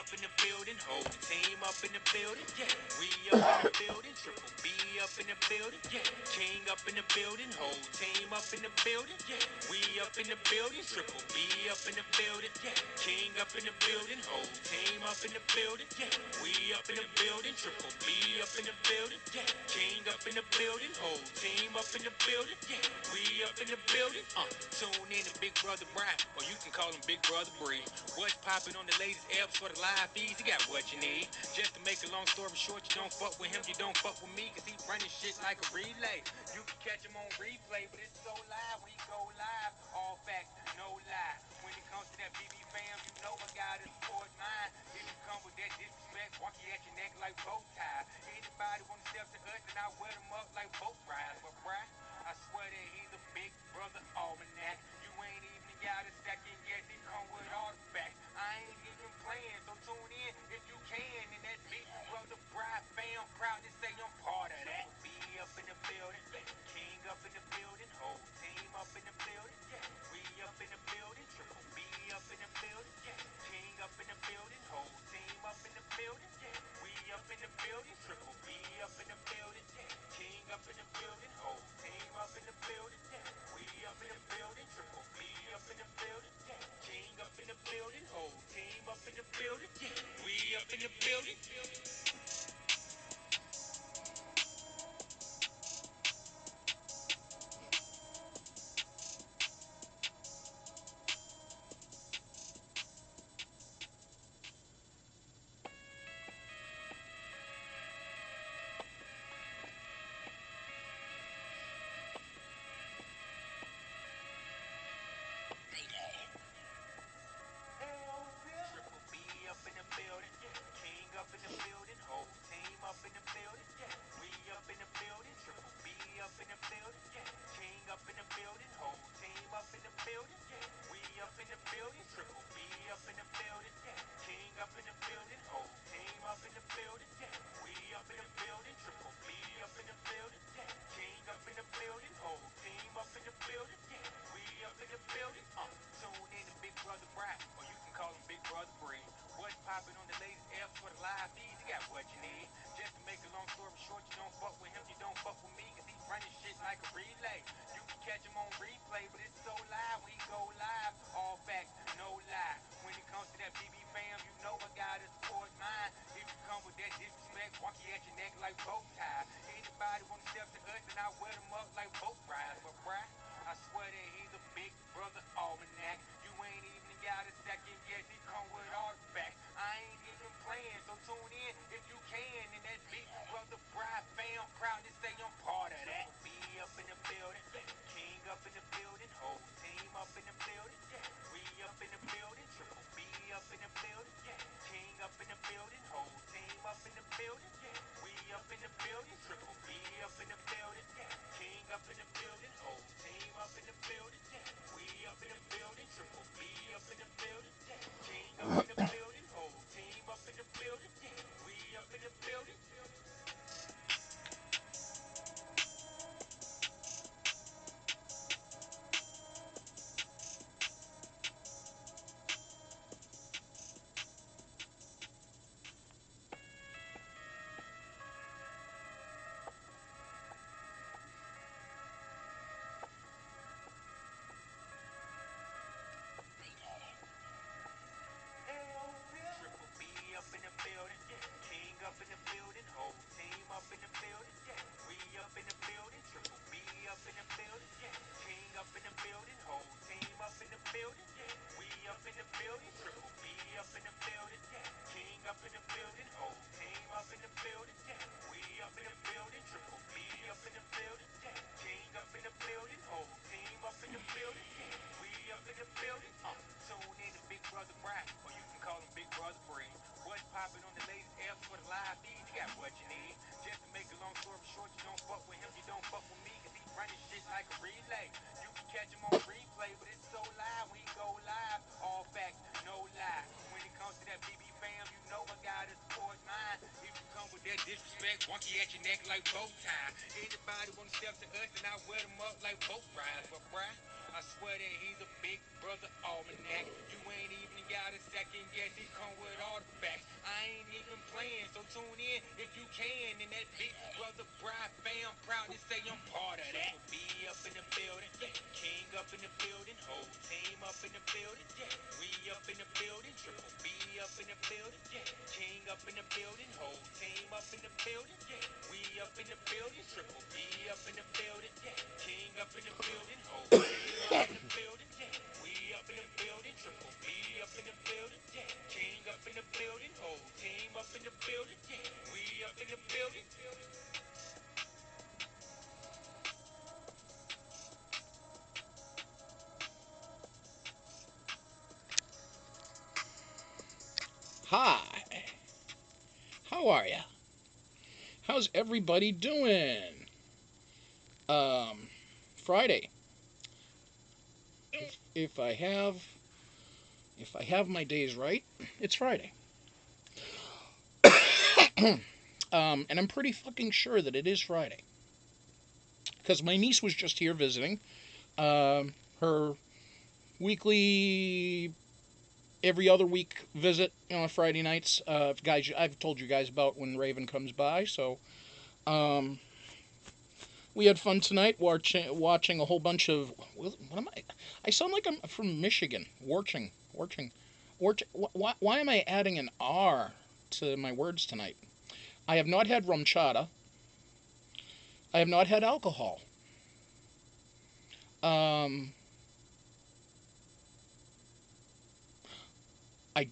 up in the building, whole team up in the building, yeah. We up in the building, triple B up in the building, yeah. King up in the building, whole team up in the building, yeah. We up in the building, triple B up in the building, yeah. King up in the building, whole team up in the building, yeah. We up in the building, triple B up in the building, yeah. King up in the building, whole team up in the building, yeah. We up in the building, tune in to Big Brother Brian, or you can call him Big Brother Bree. What's popping on the latest apps for the live feeds? He got what you need. Just to make a long story short, you don't fuck with him, you don't fuck with me, cause he running shit like a relay. You can catch him on replay, but it's so live, we go live. All facts, no lie. When it comes to that BB fam, you know I gotta support mine. If you come with that disrespect, walk you at your neck like bow tie. Anybody wanna step to us, and I wear them up like boat rides. But bruh, I swear that he's a big brother almanac. You ain't even got a second yet, he come with all the facts. I ain't even playing, so tune in if you can. And that big brother bride fam, proud to say I'm part of that. Be up in the building, king up in the building, whole team up in the building, yeah. We up in the building, triple B up in the building, yeah. King up in the building, whole team up in the building, yeah. We up in the building, triple B up in the building, yeah. King up in the building, whole team up in the building, yeah. We up in the building, triple B up in the building, yeah. King up in the building, whole team up in the building, yeah. We up in the building. Up in the building, yeah. King up in the building, whole team up in the building, yeah. We up in the building, triple B up in the building, yeah. King up in the building, whole team up in the building, yeah. We up in the building, triple B up in the building, yeah. King up in the building, whole team up in the building, yeah. We up in the building, triple B up in the building, yeah. King up in the building, whole team up in the building, yeah. We up in the building, tune in to Big Brother Brian, or you can call him Big Brother Bree. What's popping on the latest apps for the live feeds? He got what you need. Just to make a long story short, you don't fuck with him, you don't fuck with me, cause he running shit like a relay. You can catch him on replay, but it's so live, we go live. All facts, no lie. When it comes to that BB fam, you know I gotta support mine. If you come with that disrespect, walk you at your neck like bow tie. Anybody wanna step to us, and I wear them up like boat rides. But bruh, I swear that he's a big brother almanac. You ain't even got a second yet, he come with all the facts. I ain't even playing, so tune in if you can. And that big brother bride fam, proud to say I'm part of that. Be up in the building, king up in the building, whole team up in the building, yeah. We up in the building, triple B up in the building, yeah. King up in the building, whole team up in the building, yeah. We up in the building, triple B up in the building, yeah. King up in the building, whole team up in the building, yeah. We up in the building, triple B up in the building, yeah. King up in the building, whole team up in the building, yeah. We up in the building. Triple B up in the building, yeah. King up in the building, whole team up in the building, yeah. We up in the building, triple B up in the building, yeah. King up in the building, whole team up in the building, yeah. We up in the building, triple B up in the building, yeah. King up in the building, whole team up in the building, yeah. We up in the building, triple B up in the building, yeah. King up in the building, whole team up in the building, yeah. We up in the building, tune in to Big Brother Brian, or you can call him Big Brother Bree. What's popping on the latest apps for the live feeds? You got what you need. Just to make a long story short, you don't fuck with him, you don't fuck with me, cause he running shit like a relay. You can catch him on replay, but it's so live, we go live. All facts, no lie. When it comes to that BB fam, you know I gotta support mine. If you come with that disrespect, walk you at your neck like bow tie. Anybody wanna step to us, and I wear them up like boat rides. But bruh, I I swear that he's a big brother almanac. You ain't even got a second guess, he come with all the facts. I ain't even playing, so tune in if you can. And that big brother bride fam, proud to say I'm part of that. Be up in the building, king up in the building, whole team up in the building, we up in the building, triple B up in the building, king up in the building, whole team up in the building, we up in the building, triple B up in the building, king up in the building, whole team up in the building, we up in the building, triple B up in the building, king up in the building, whole team up in the building, we up in the building. Hi. How are ya? How's everybody doing? Friday. If I have my days right, it's Friday. And I'm pretty fucking sure that it is Friday. Because my niece was just here visiting. Her weekly, every other week visit, Friday nights. Guys, I've told you guys about when Raven comes by, so we had fun tonight watching a whole bunch of. What am I? I sound like I'm from Michigan. Why am I adding an R to my words tonight? I have not had rum chata. I have not had alcohol. I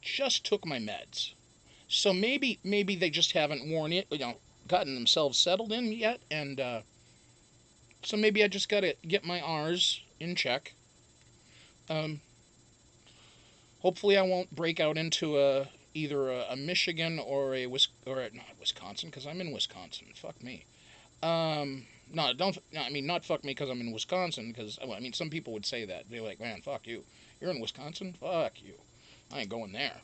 just took my meds, so maybe they just haven't gotten themselves settled in yet, and so maybe I just gotta get my R's in check. Hopefully I won't break out into either a Michigan or not Wisconsin, because I'm in Wisconsin. Fuck me. No, don't. I mean, not fuck me because I'm in Wisconsin. Because some people would say that. They're like, man, fuck you. You're in Wisconsin. Fuck you. I ain't going there.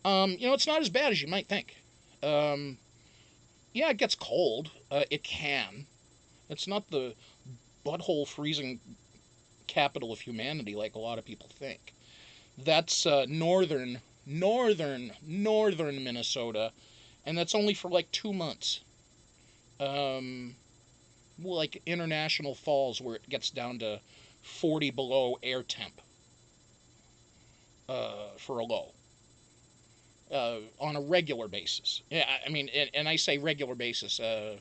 It's not as bad as you might think. Yeah, it gets cold. It can. It's not the butthole freezing capital of humanity like a lot of people think. That's northern Minnesota, and that's only for like 2 months. Like International Falls, where it gets down to 40 below air temp for a low. On a regular basis. Yeah, I mean, and I say regular basis, a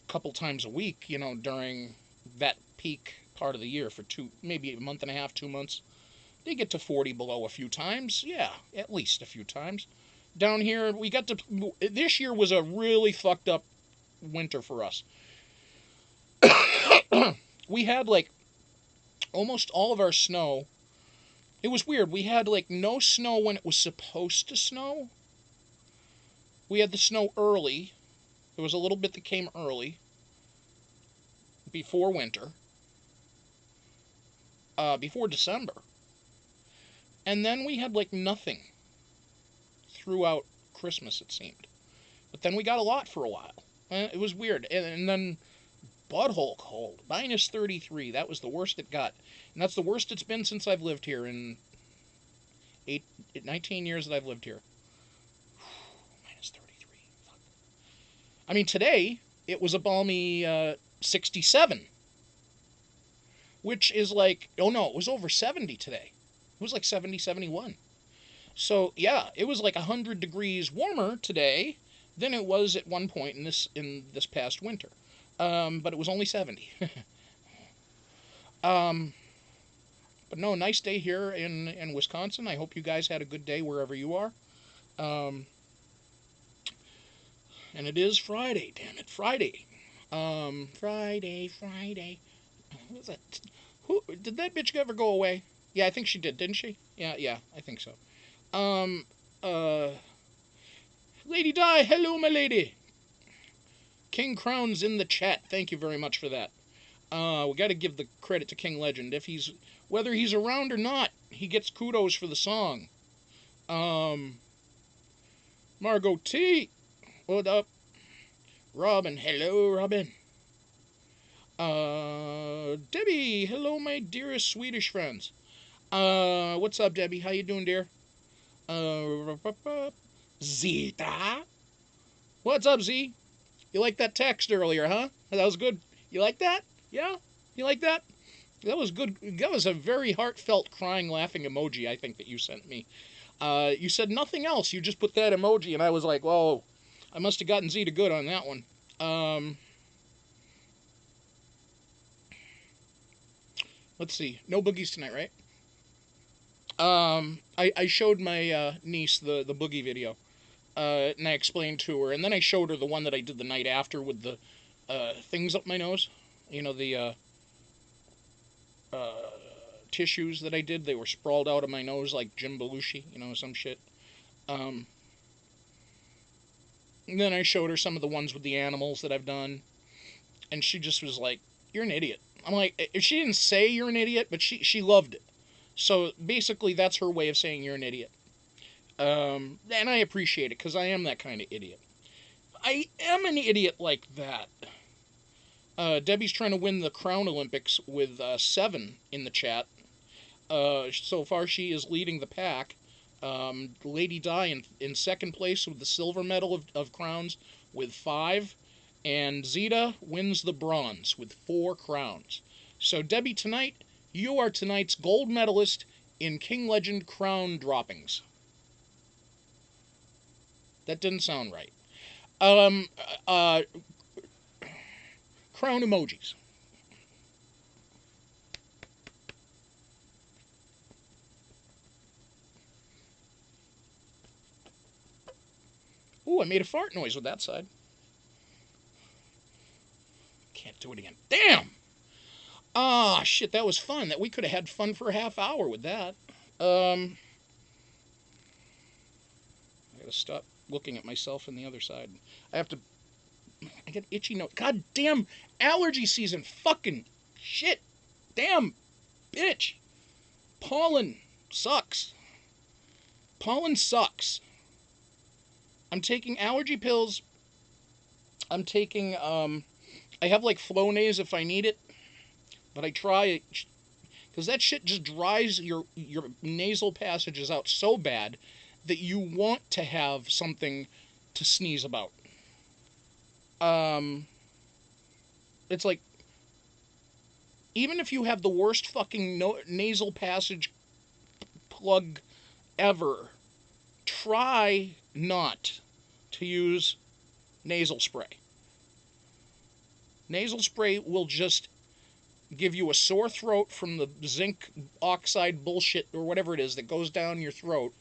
couple times a week, during that peak part of the year for maybe a month and a half, 2 months. They get to 40 below a few times. Yeah, at least a few times. Down here, this year was a really fucked up winter for us. We had like almost all of our snow. It was weird. We had like no snow when it was supposed to snow. We had the snow early. There was a little bit that came early before winter, before December. And then we had like nothing throughout Christmas, it seemed. But then we got a lot for a while. It was weird. And then butthole cold, minus 33. That was the worst it got. And that's the worst it's been since I've lived here in 19 years that I've lived here. Minus 33. Fuck. I mean, today, it was a balmy 67. Which is like, oh no, it was over 70 today. It was like 70, 71. So, yeah, it was like 100 degrees warmer today than it was at one point in this past winter. But it was only 70. But no, nice day here in Wisconsin. I hope you guys had a good day wherever you are. And it is Friday, damn it, Friday. Friday. What's that? Did that bitch ever go away? Yeah, I think she did, didn't she? Yeah, I think so. Lady Di, hello, my lady. King Crown's in the chat. Thank you very much for that. We got to give the credit to King Legend. Whether he's around or not, he gets kudos for the song. Margot T, what up? Robin, hello, Robin. Debbie, hello, my dearest Swedish friends. What's up, Debbie? How you doing, dear? Zita? What's up, Z? You like that text earlier, huh? That was good. You like that? Yeah? You like that? That was good. That was a very heartfelt crying, laughing emoji, I think, that you sent me. You said nothing else. You just put that emoji, and I was like, whoa, I must have gotten Z to good on that one. Let's see. No boogies tonight, right? I showed my niece the boogie video, and I explained to her, and then I showed her the one that I did the night after with the things up my nose. You know, the tissues that I did. They were sprawled out of my nose like Jim Belushi, you know, some shit. And then I showed her some of the ones with the animals that I've done, and she just was like, "You're an idiot." I'm like, she didn't say you're an idiot, but she loved it. So basically, that's her way of saying you're an idiot. And I appreciate it because I am that kind of idiot. I am an idiot like that. Debbie's trying to win the Crown Olympics with 7 in the chat. So far, she is leading the pack. Lady Di in second place with the silver medal of crowns with 5. And Zeta wins the bronze with 4 crowns. So, Debbie, tonight, you are tonight's gold medalist in King Legend crown droppings. That didn't sound right. Crown emojis. Ooh, I made a fart noise with that side. Can't do it again. Damn! Ah, shit, that was fun. That we could have had fun for a half hour with that. I gotta stop looking at myself on the other side. I get itchy nose. God damn, allergy season. Fucking shit. Damn, bitch. Pollen sucks. Pollen sucks. I'm taking allergy pills. I'm taking, I have like Flonase if I need it. But I try it, because that shit just dries your nasal passages out so bad that you want to have something to sneeze about. It's like, even if you have the worst fucking nasal passage plug ever, try not to use nasal spray. Nasal spray will just give you a sore throat from the zinc oxide bullshit or whatever it is that goes down your throat.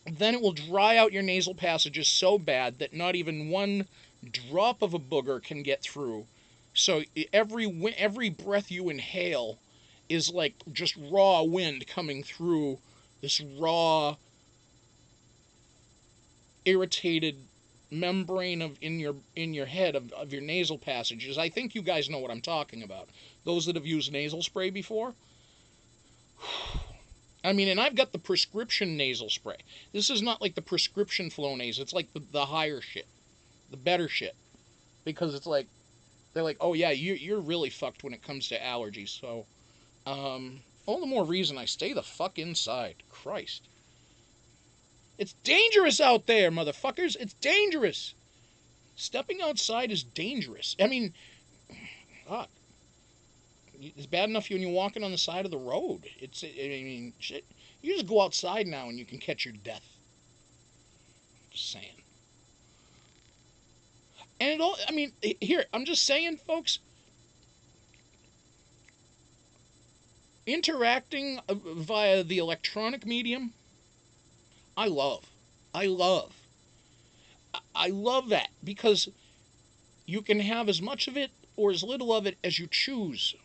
Then it will dry out your nasal passages so bad that not even one drop of a booger can get through. So every breath you inhale is like just raw wind coming through this raw, irritated membrane in your head of your nasal passages. I think you guys know what I'm talking about. Those that have used nasal spray before. I mean, and I've got the prescription nasal spray. This is not like the prescription Flonase. It's like the higher shit, the better shit, because it's like they're like, oh yeah, you're really fucked when it comes to allergies. So, all the more reason I stay the fuck inside. Christ. It's dangerous out there, motherfuckers. It's dangerous. Stepping outside is dangerous. I mean, God. It's bad enough when you're walking on the side of the road. I mean, shit. You just go outside now and you can catch your death. Just saying. And here, I'm just saying, folks. Interacting via the electronic medium, I love. I love that because you can have as much of it or as little of it as you choose.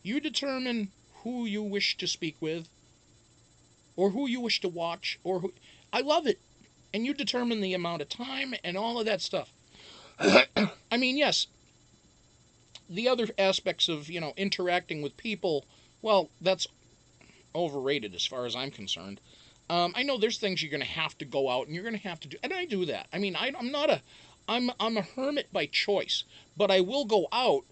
You determine who you wish to speak with or who you wish to watch I love it. And you determine the amount of time and all of that stuff. I mean, yes, the other aspects of, interacting with people, well, that's overrated as far as I'm concerned. I know there's things you're going to have to go out and you're going to have to do, and I do that. I mean, I'm not I'm a hermit by choice, but I will go out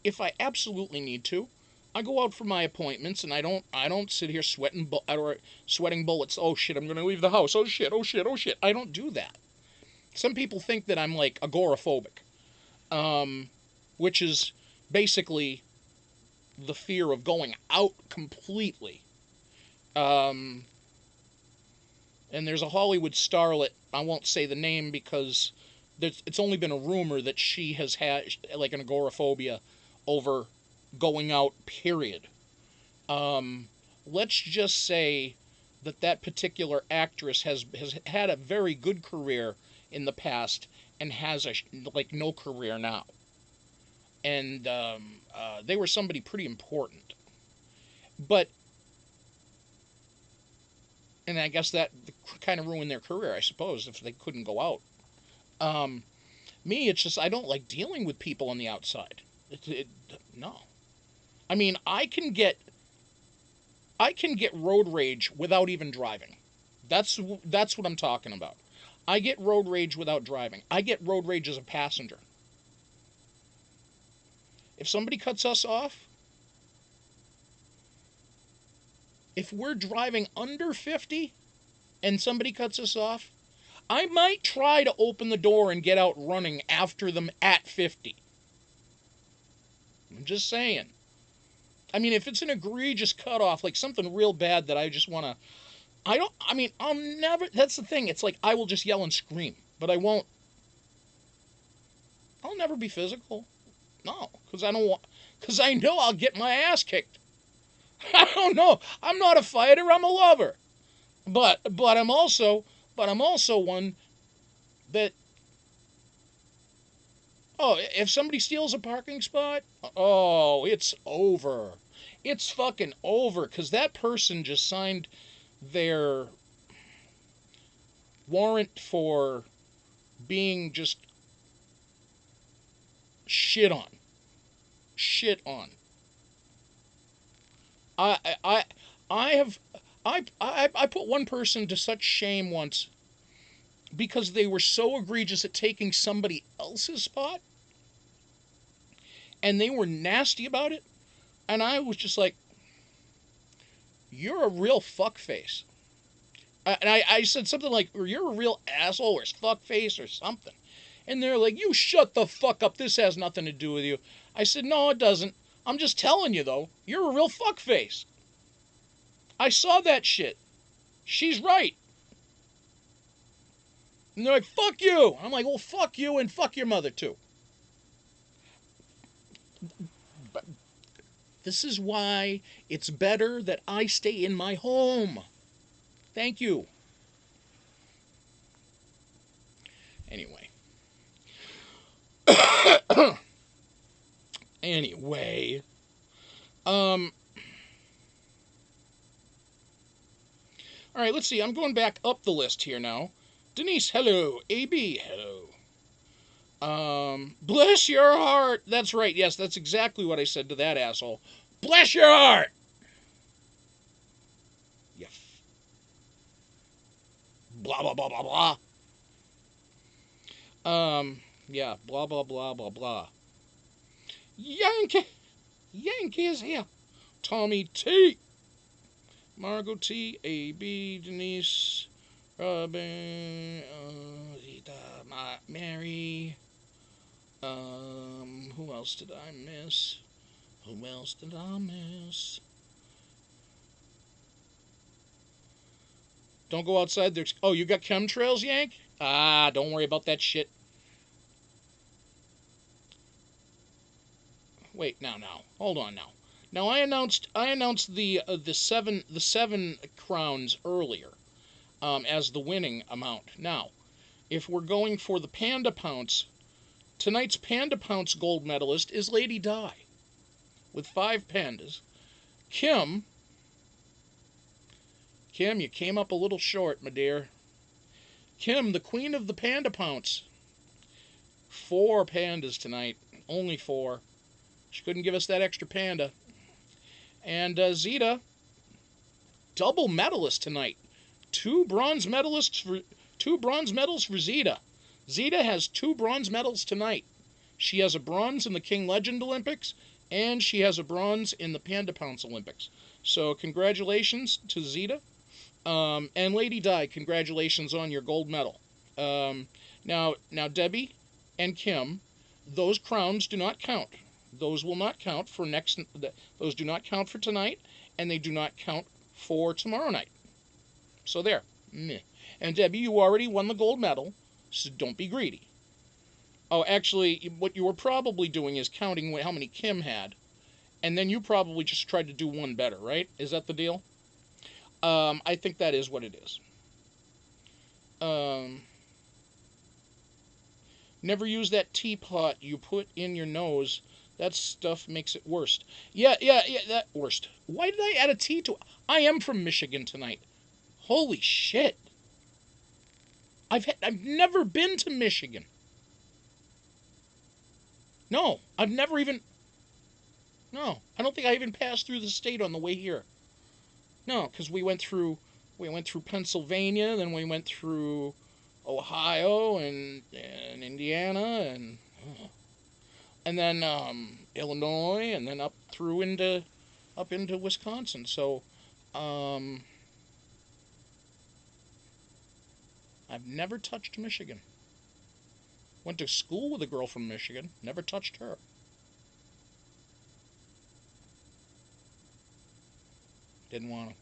if I absolutely need to. I go out for my appointments, and I don't sit here sweating bullets. Oh shit, I'm going to leave the house. Oh shit, oh shit, oh shit. I don't do that. Some people think that I'm like agoraphobic, which is basically the fear of going out completely. Um, and there's a Hollywood starlet. I won't say the name because it's only been a rumor that she has had like an agoraphobia over going out. Period. Let's just say that particular actress has had a very good career in the past and has like no career now. And they were somebody pretty important. But and I guess that kind of ruined their career, I suppose, if they couldn't go out. Um, Me, it's just I don't like dealing with people on the outside. No, I mean I can get road rage without even driving. That's what I'm talking about. I get road rage without driving. I get road rage as a passenger. If somebody cuts us off, if we're driving under 50 and somebody cuts us off, I might try to open the door and get out running after them at 50. I'm just saying. I mean, if it's an egregious cutoff, like something real bad that I just want to. I mean, I'll never. That's the thing. It's like I will just yell and scream, but I won't. I'll never be physical. No, because I don't want. Because I know I'll get my ass kicked. I don't know. I'm not a fighter. I'm a lover. But I'm also one that. Oh, if somebody steals a parking spot, oh, it's over. It's fucking over because that person just signed their warrant for being just shit on. Shit on. I I I have I put one person to such shame once because they were so egregious at taking somebody else's spot and they were nasty about it, and I was just like, you're a real fuckface. And I said something like, or you're a real asshole or fuckface or something. And they're like, you shut the fuck up. This has nothing to do with you. I said, no, it doesn't. I'm just telling you, though. You're a real fuckface. I saw that shit. She's right. And they're like, fuck you. I'm like, well, fuck you and fuck your mother, too. But this is why it's better that I stay in my home. Thank you. Anyway. Anyway. All right, let's see. I'm going back up the list here now. Denise, hello. AB, hello. Bless your heart. That's right. Yes, that's exactly what I said to that asshole. Bless your heart. Yeah. Blah blah blah blah blah. Yeah. Blah blah blah blah blah. Yankee is here. Tommy T. Margot T. AB. Denise. Robin. Mary. Who else did I miss? Who else did I miss? Don't go outside. There's. Oh, you got chemtrails, Yank? Ah, don't worry about that shit. Wait, now, hold on now. Now I announced the seven crowns earlier, as the winning amount. Now, if we're going for the Panda Pounce, tonight's Panda Pounce gold medalist is Lady Di, with 5 pandas. Kim, you came up a little short, my dear. Kim, the queen of the Panda Pounce. 4 pandas tonight. Only 4. She couldn't give us that extra panda. And Zeta, double medalist tonight. 2 bronze medals for Zeta. Zeta has 2 bronze medals tonight. She has a bronze in the King Legend Olympics, and she has a bronze in the Panda Pounce Olympics. So congratulations to Zeta. And Lady Di, congratulations on your gold medal. Now, Debbie and Kim, those crowns do not count. Those will not count for next. Those do not count for tonight, and they do not count for tomorrow night. So there. And Debbie, you already won the gold medal, so don't be greedy. Oh, actually, what you were probably doing is counting how many Kim had, and then you probably just tried to do one better, right? Is that the deal? I think that is what it is. Never use that teapot you put in your nose. That stuff makes it worse. Yeah, that worst. Why did I add a T to it? I am from Michigan tonight. Holy shit. I've never been to Michigan. No, I've never even... No, I don't think I even passed through the state on the way here. No, because we went through Pennsylvania, then we went through Ohio and Indiana and then Illinois, and then up into Wisconsin. So I've never touched Michigan. Went to school with a girl from Michigan. Never touched her. Didn't want to.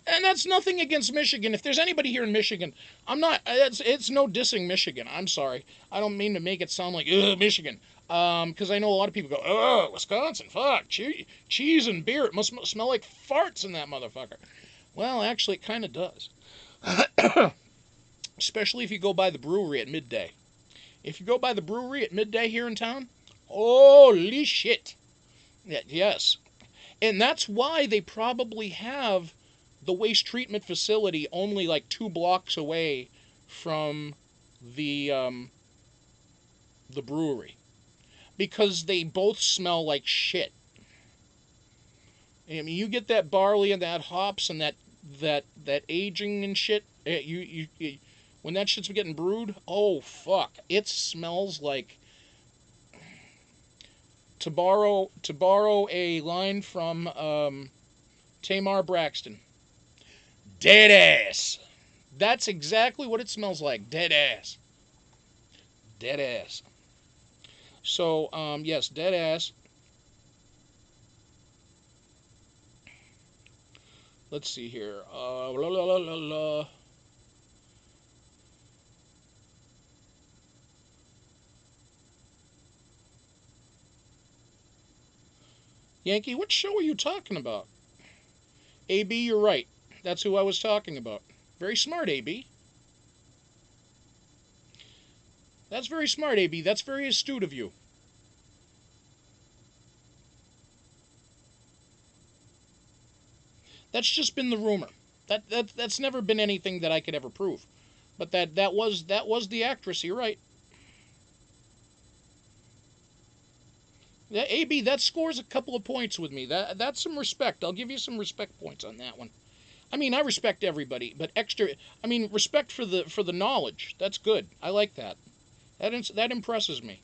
And that's nothing against Michigan. If there's anybody here in Michigan, I'm not. It's no dissing Michigan. I'm sorry. I don't mean to make it sound like Michigan. Because I know a lot of people go, Wisconsin, fuck, cheese and beer. It must smell like farts in that motherfucker. Well, actually, it kind of does. Especially if you go by the brewery at midday. If you go by the brewery at midday here in town, holy shit. Yes. And that's why they probably have the waste treatment facility only like 2 blocks away from the brewery. Because they both smell like shit. I mean, you get that barley and that hops and that aging and shit. You when that shit's getting brewed, oh fuck, it smells like. To borrow a line from Tamar Braxton, dead ass. That's exactly what it smells like. Dead ass. Dead ass. So yes, dead ass. Let's see here. La, la, la, la, la. Yankee, what show are you talking about? AB, you're right. That's who I was talking about. Very smart, AB. That's very smart, AB. That's very astute of you. That's just been the rumor. That's never been anything that I could ever prove. But that was the actress. You're right. AB, that scores a couple of points with me. That's some respect. I'll give you some respect points on that one. I mean, I respect everybody, but extra. I mean, respect for the knowledge. That's good. I like that. That impresses me.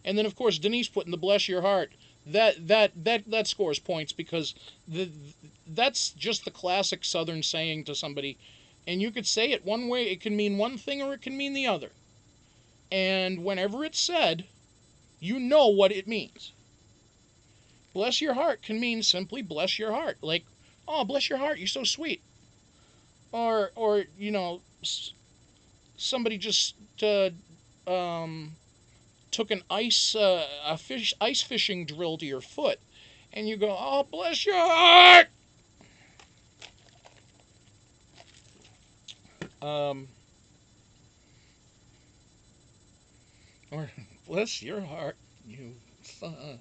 And then of course Denise put in the bless your heart. That scores points because that's just the classic Southern saying to somebody, and you could say it one way. It can mean one thing or it can mean the other. And whenever it's said, you know what it means. Bless your heart can mean simply bless your heart. Like, oh, bless your heart, you're so sweet. Or you know, somebody just took an ice fishing drill to your foot, and you go, oh, bless your heart. Or bless your heart, you son.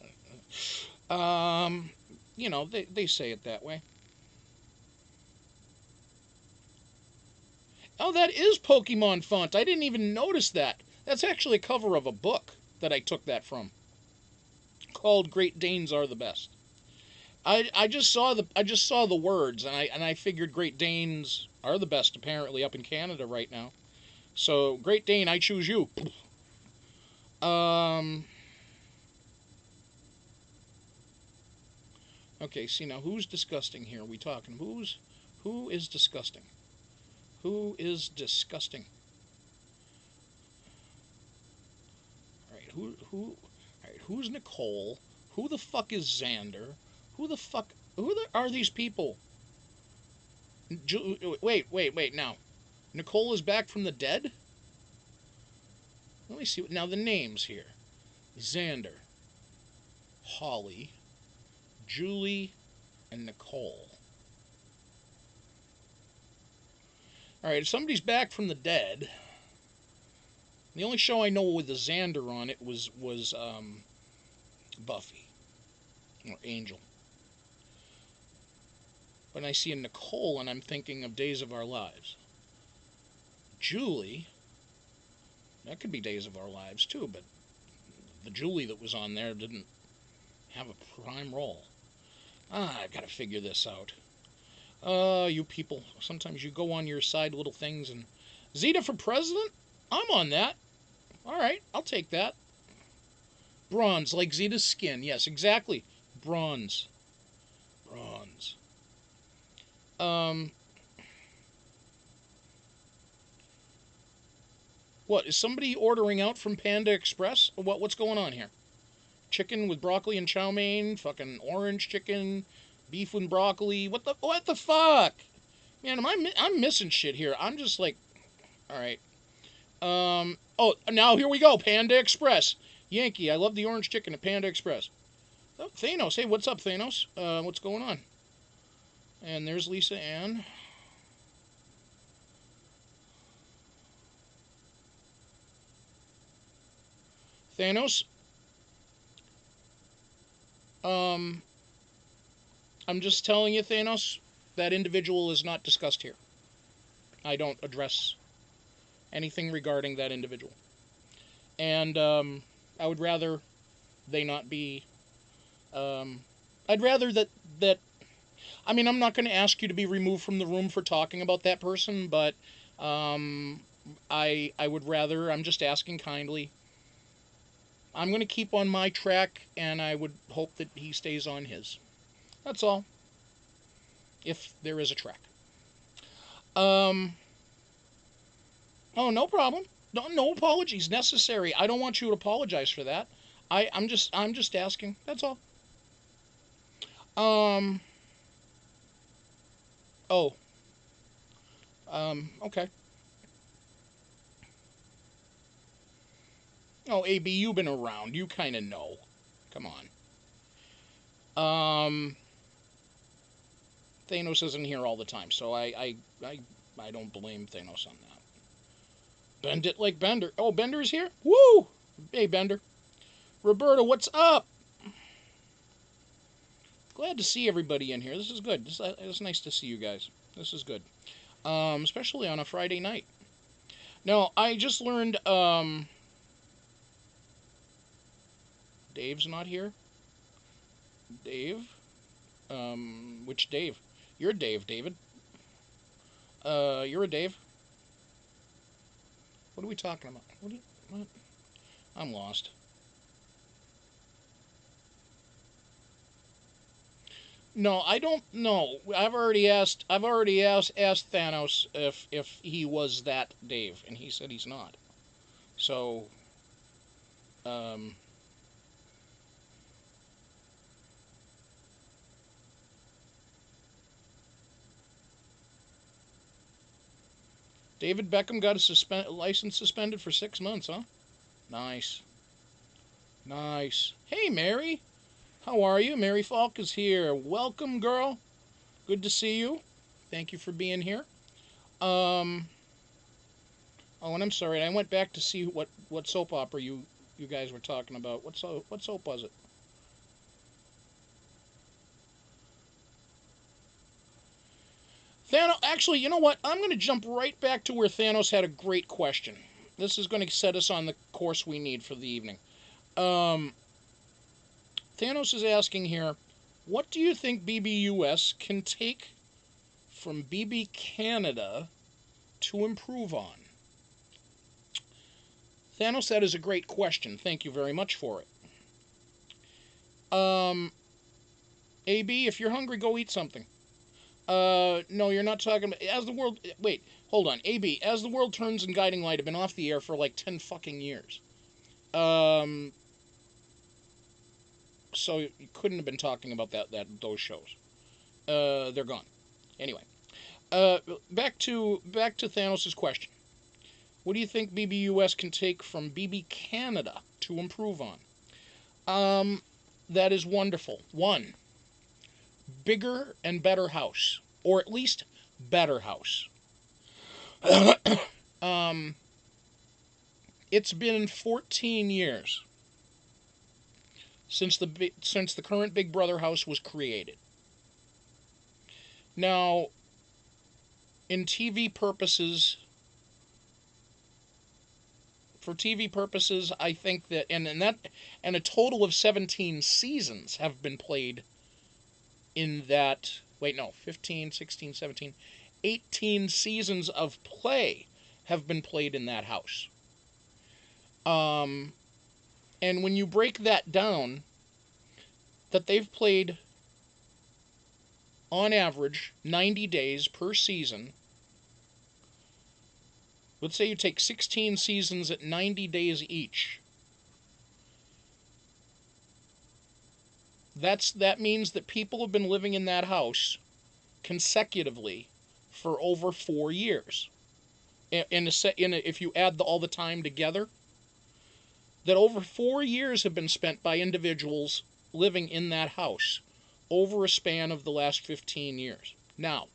You know, they say it that way. Oh, that is Pokemon font. I didn't even notice that. That's actually a cover of a book that I took that from, called Great Danes Are the Best. I just saw the words and I figured Great Danes are the best apparently up in Canada right now. So, Great Dane, I choose you. Okay, see now, who's disgusting here? Are we talking? Who is disgusting? Who is disgusting? All right, all right, who's Nicole? Who the fuck is Xander? Are these people? Wait, now. Nicole is back from the dead? Let me see. Now, the names here. Xander, Holly, Julie, and Nicole. Alright, if somebody's back from the dead... The only show I know with the Xander on it was Buffy. Or Angel. But I see a Nicole and I'm thinking of Days of Our Lives. Julie... That could be Days of Our Lives too, but the Julie that was on there didn't have a prime role. I've got to figure this out. You people, sometimes you go on your side little things and... Zeta for president? I'm on that. Alright, I'll take that. Bronze, like Zeta's skin. Yes, exactly. Bronze. Bronze. What, is somebody ordering out from Panda Express? What's going on here? Chicken with broccoli and chow mein, fucking orange chicken, beef with broccoli. What the fuck? Man, I'm missing shit here. I'm just like, all right. Oh, now here we go. Panda Express. Yankee, I love the orange chicken at Panda Express. Oh, Thanos. Hey, what's up, Thanos? What's going on? And there's Lisa Ann. Thanos. I'm just telling you, Thanos, that individual is not discussed here. I don't address anything regarding that individual. And I would rather they not be... I'd rather that... I mean, I'm not going to ask you to be removed from the room for talking about that person, but I would rather... I'm just asking kindly. I'm going to keep on my track, and I would hope that he stays on his. That's all. If there is a track. Oh, no problem. No apologies necessary. I don't want you to apologize for that. I'm just asking. That's all. Oh. Okay. Oh, AB, you've been around. You kind of know. Come on. Thanos isn't here all the time, so I don't blame Thanos on that. Bend it like Bender. Oh, Bender's here? Woo! Hey, Bender. Roberta, what's up? Glad to see everybody in here. This is good. It's nice to see you guys. This is good. Especially on a Friday night. Now, I just learned, Dave's not here. Dave? Which Dave? You're Dave, David. You're a Dave? What are we talking about? What? I'm lost. No, I don't know. I've already asked Thanos if he was that Dave, and he said he's not. So, David Beckham got a license suspended for 6 months, huh? Nice. Nice. Hey, Mary. How are you? Mary Falk is here. Welcome, girl. Good to see you. Thank you for being here. Oh, and I'm sorry. I went back to see what soap opera you guys were talking about. What soap was it? Thanos. Actually, you know what? I'm going to jump right back to where Thanos had a great question. This is going to set us on the course we need for the evening. Thanos is asking here, what do you think BBUS can take from BB Canada to improve on? Thanos, that is a great question. Thank you very much for it. AB, if you're hungry, go eat something. No, you're not talking about... As the world... Wait, hold on. AB, As the World Turns and Guiding Light have been off the air for like 10 fucking years. So you couldn't have been talking about those shows. They're gone. Anyway. Back to Thanos' question. What do you think BBUS can take from BB Canada to improve on? That is wonderful. 1, bigger and better house. Or at least better house. It's been 14 years since the current Big Brother house was created. Now, for TV purposes, I think that and a total of 17 seasons have been played in that. Wait, no, 15, 16, 17, 18 seasons of play have been played in that house. And when you break that down, that they've played on average 90 days per season. Let's say you take 16 seasons at 90 days each. That means that people have been living in that house consecutively for over 4 years. If you add all the time together, that over 4 years have been spent by individuals living in that house over a span of the last 15 years. Now,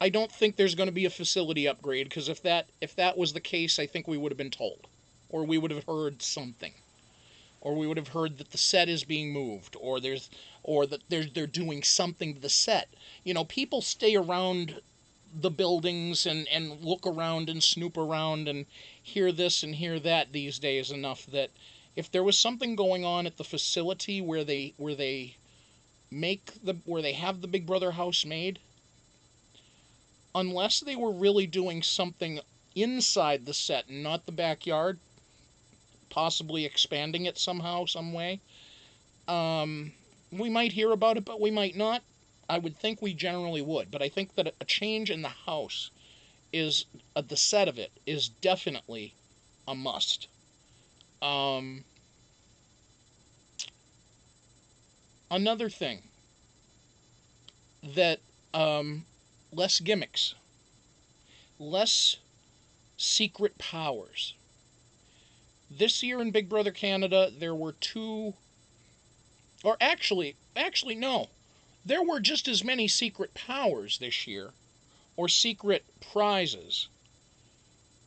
I don't think there's going to be a facility upgrade, because if that was the case, I think we would have been told, or we would have heard something, or we would have heard that the set is being moved, or that they're doing something to the set. You know, people stay around the buildings and look around and snoop around and hear this and hear that these days enough that if there was something going on at the facility where they have the Big Brother house made, unless they were really doing something inside the set and not the backyard, possibly expanding it somehow, some way, we might hear about it, but we might not. I would think we generally would, but I think that a change in the house is, the set of it, is definitely a must. Another thing, that less gimmicks, less secret powers. This year in Big Brother Canada, there were 2, or actually no, there were just as many secret powers this year, or secret prizes,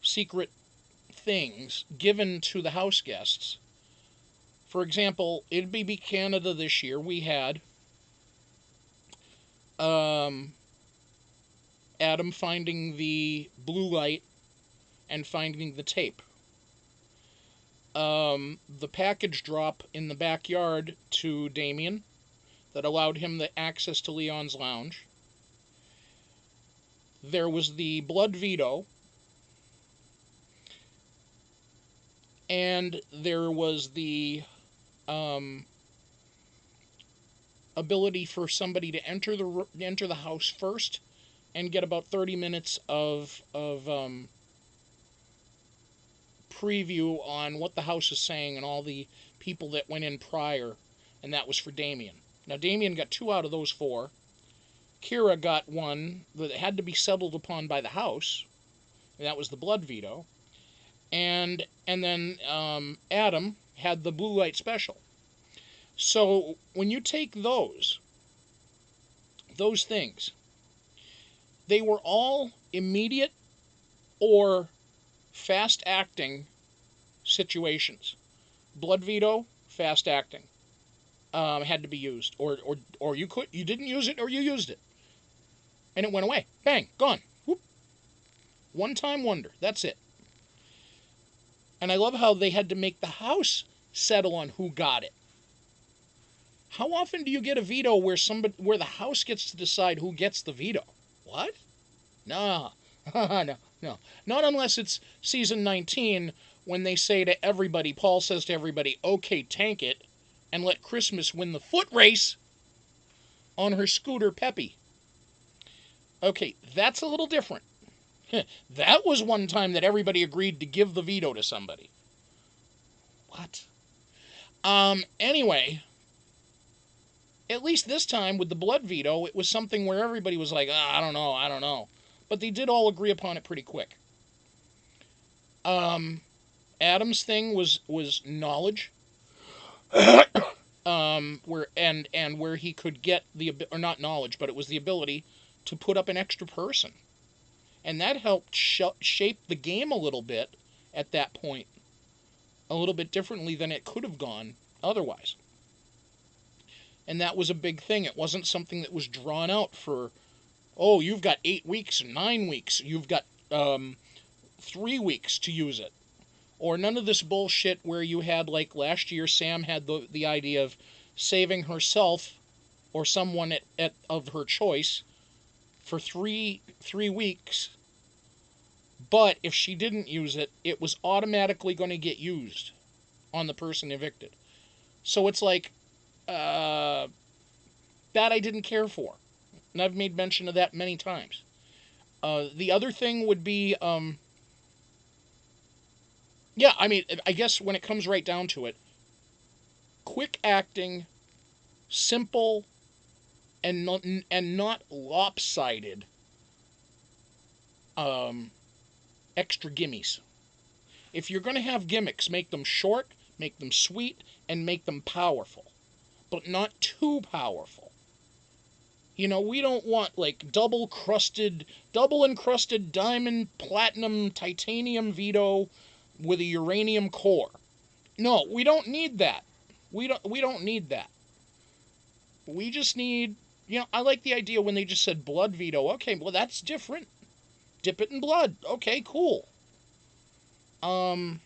secret things given to the house guests. For example, in BB Canada this year, we had Adam finding the blue light and finding the tape. The package drop in the backyard to Damien that allowed him the access to Leon's lounge. There was the blood veto. And there was the ability for somebody to enter the house first and get about 30 minutes of preview on what the house is saying and all the people that went in prior, and that was for Damien. Now, Damien got 2 out of those 4. Kiera got 1 that had to be settled upon by the house, and that was the blood veto. And then Adam had the blue light special. So when you take those things, they were all immediate or fast-acting situations. Blood veto, fast-acting, had to be used, or you didn't use it, or you used it, and it went away. Bang, gone. Whoop. One-time wonder. That's it. And I love how they had to make the house settle on who got it. How often do you get a veto where the House gets to decide who gets the veto? What? No. No, no. Not unless it's season 19 when they say to everybody, Paul says to everybody, okay, tank it, and let Christmas win the foot race on her scooter Peppy. Okay, that's a little different. That was one time that everybody agreed to give the veto to somebody. What? Anyway, at least this time with the blood veto, it was something where everybody was like, I don't know. But they did all agree upon it pretty quick. Adam's thing was knowledge. Where he could get or not knowledge, but it was the ability to put up an extra person. And that helped shape the game a little bit at that point. A little bit differently than it could have gone otherwise. And that was a big thing. It wasn't something that was drawn out for, oh, you've got 8 weeks, 9 weeks, you've got 3 weeks to use it. Or none of this bullshit where you had, like last year, Sam had the idea of saving herself or someone of her choice for three weeks. But if she didn't use it, it was automatically going to get used on the person evicted. So it's like, that I didn't care for. And I've made mention of that many times. The other thing would be, yeah, I mean, I guess when it comes right down to it, quick acting, simple, and not lopsided extra gimmies. If you're going to have gimmicks, make them short, make them sweet, and make them powerful. But not too powerful. You know, we don't want like double encrusted diamond, platinum, titanium veto with a uranium core. No, we don't need that. We don't need that. We just need, I like the idea when they just said blood veto. Okay, well that's different. Dip it in blood. Okay, cool. I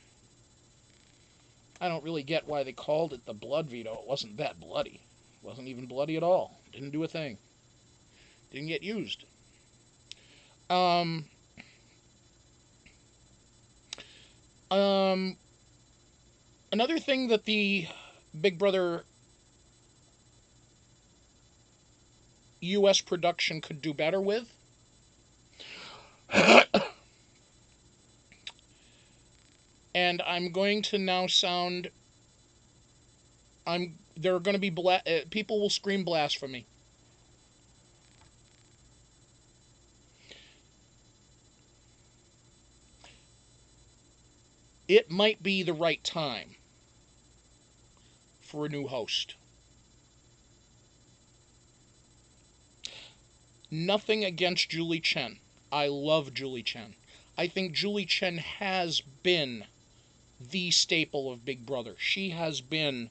don't really get why they called it the blood veto. It wasn't that bloody. It wasn't even bloody at all. Didn't do a thing. Didn't get used. Another thing that the Big Brother US production could do better with and I'm going to now sound there are going to be people will scream blasphemy. It might be the right time for a new host. Nothing against Julie Chen. I love Julie Chen. I think Julie Chen has been the staple of Big Brother. She has been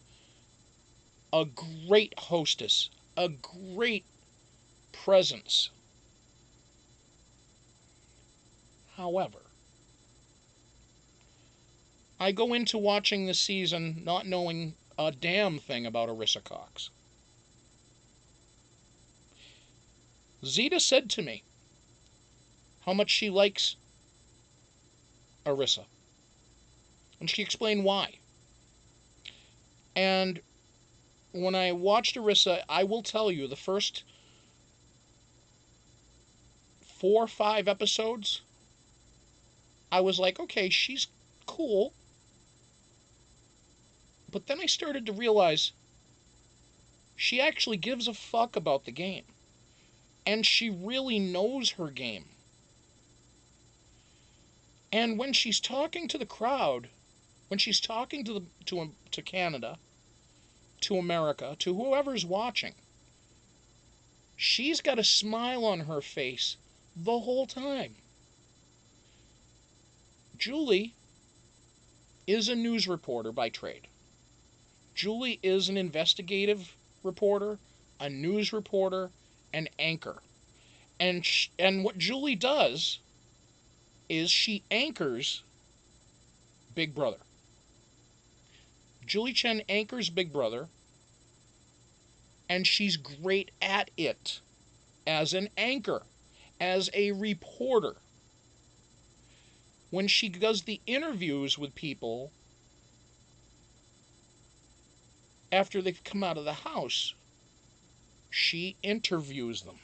a great hostess, a great presence. However, I go into watching this season not knowing a damn thing about Arisa Cox. Zeta said to me how much she likes Arisa. And she explained why. And when I watched Arisa, I will tell you the first 4 or 5 episodes, I was like, okay, she's cool. But then I started to realize she actually gives a fuck about the game. And she really knows her game. And when she's talking to the crowd, when she's talking to Canada, to America, to whoever's watching, she's got a smile on her face the whole time. Julie is a news reporter by trade. Julie is an investigative reporter, a news reporter, an anchor. And what Julie does is she anchors Big Brother. Julie Chen anchors Big Brother And she's great at it as an anchor, as a reporter. When she does the interviews with people after they've come out of the house, she interviews them.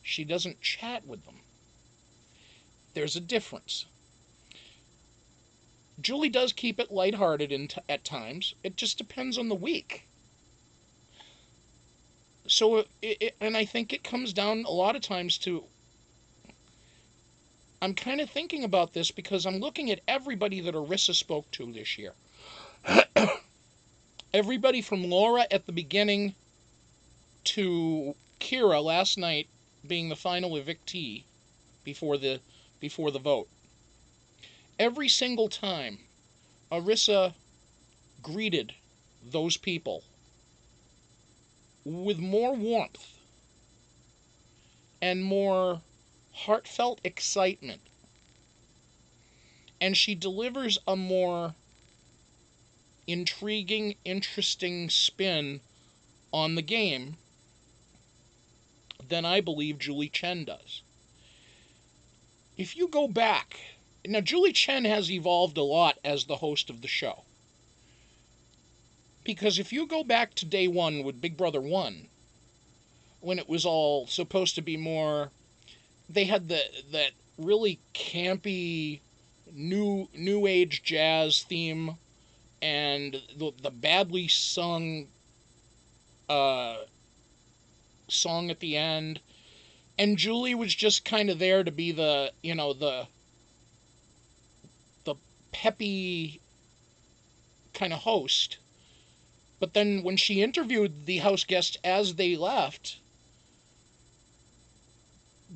She doesn't chat with them. There's a difference. Julie does keep it lighthearted at times. It just depends on the week. So, and I think it comes down a lot of times to, I'm kind of thinking about this because I'm looking at everybody that Arisa spoke to this year. Everybody from Laura at the beginning to Kiera last night being the final evictee before the vote. Every single time Arisa greeted those people with more warmth and more heartfelt excitement. And she delivers a more intriguing, interesting spin on the game than I believe Julie Chen does. If you go back, now Julie Chen has evolved a lot as the host of the show. Because if you go back to day one with Big Brother 1, when it was all supposed to be more, they had that really campy new age jazz theme and the badly sung song at the end, and Julie was just kind of there to be the peppy kind of host. But then when she interviewed the house guests as they left,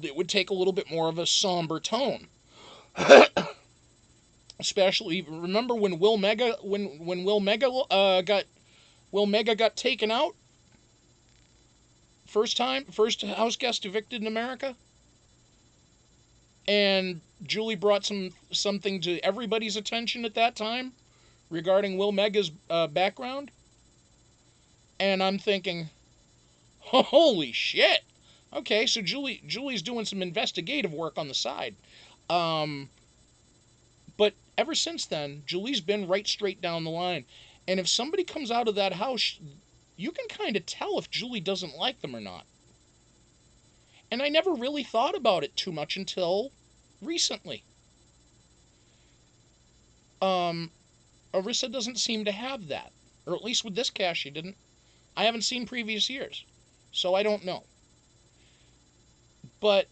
it would take a little bit more of a somber tone. Especially, remember when Will Mega got taken out? First house guest evicted in America? And Julie brought something to everybody's attention at that time regarding Will Mega's background. And I'm thinking, holy shit. Okay, so Julie's doing some investigative work on the side. But ever since then, Julie's been right straight down the line. And if somebody comes out of that house, you can kind of tell if Julie doesn't like them or not. And I never really thought about it too much until recently. Arisa doesn't seem to have that. Or at least with this cast, she didn't. I haven't seen previous years, so I don't know. But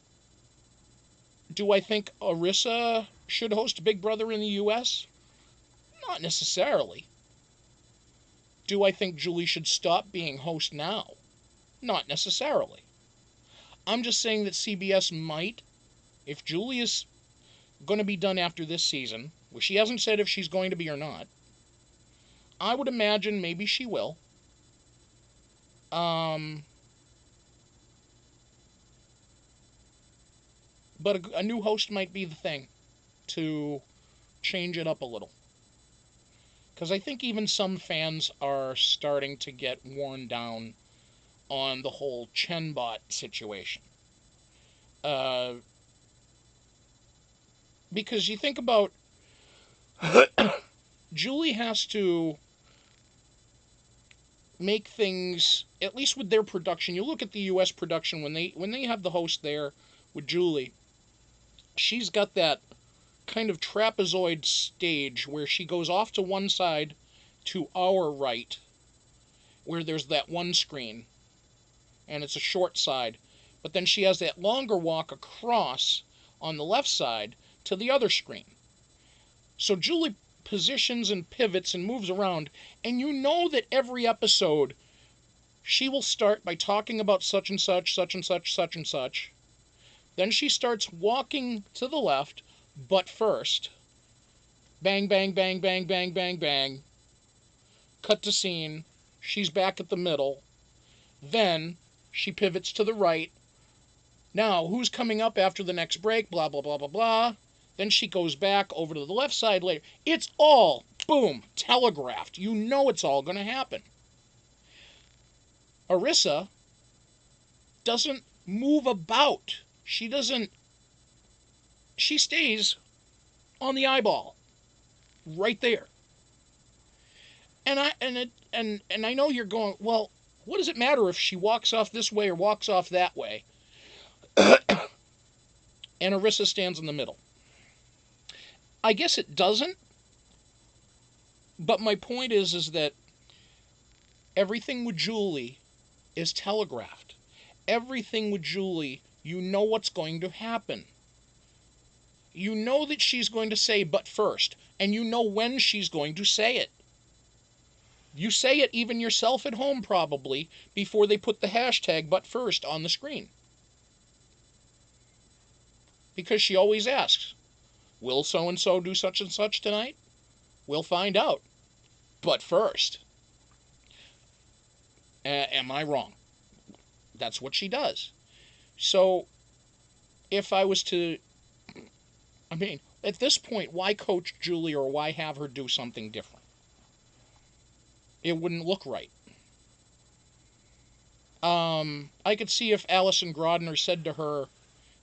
do I think Arisa should host Big Brother in the U.S.? Not necessarily. Do I think Julie should stop being host now? Not necessarily. I'm just saying that CBS might, if Julie is going to be done after this season, which she hasn't said if she's going to be or not, I would imagine maybe she will. But a new host might be the thing to change it up a little. Because I think even some fans are starting to get worn down on the whole Chenbot situation. Because you think about Julie has to make things, at least with their production. You look at the U.S. production when they have the host there with Julie. She's got that kind of trapezoid stage where she goes off to one side to our right, where there's that one screen, and it's a short side. But then she has that longer walk across on the left side to the other screen. So Julie positions and pivots and moves around, and you know that every episode she will start by talking about such and such, such and such, such and such. Then she starts walking to the left, but first, bang, bang, bang, bang, bang, bang, bang, cut to scene, she's back at the middle, then she pivots to the right. Now, who's coming up after the next break, blah, blah, blah, blah, blah. Then she goes back over to the left side later. It's all, boom, telegraphed. You know it's all going to happen. Arisa doesn't move about. She stays on the eyeball, right there. And I know you're going, well, what does it matter if she walks off this way or walks off that way? And Arisa stands in the middle. I guess it doesn't, but my point is that everything with Julie is telegraphed. Everything with Julie, you know what's going to happen. You know that she's going to say "but first," and you know when she's going to say it. You say it even yourself at home probably before they put the hashtag "but first" on the screen. Because she always asks, will so-and-so do such and such tonight? We'll find out. But first. Am I wrong? That's what she does. So, if I was to... I mean, at this point, why coach Julie or why have her do something different? It wouldn't look right. I could see if Allison Grodner said to her,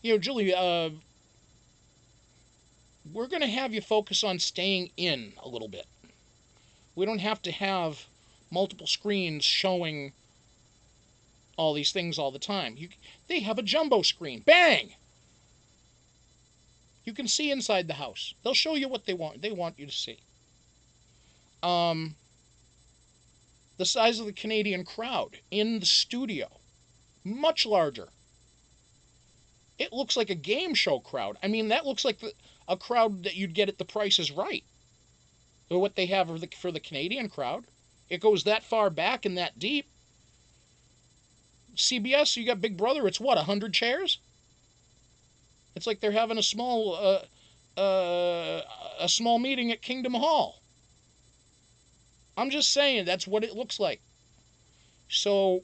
Julie, we're going to have you focus on staying in a little bit. We don't have to have multiple screens showing all these things all the time. They have a jumbo screen. Bang! You can see inside the house. They'll show you what they want you to see. The size of the Canadian crowd in the studio, much larger. It looks like a game show crowd. I mean, that looks like a crowd that you'd get at The Price is Right. Or what they have for the Canadian crowd. It goes that far back and that deep. CBS, you got Big Brother. It's what, 100 chairs? It's like they're having a small meeting at Kingdom Hall. I'm just saying that's what it looks like. So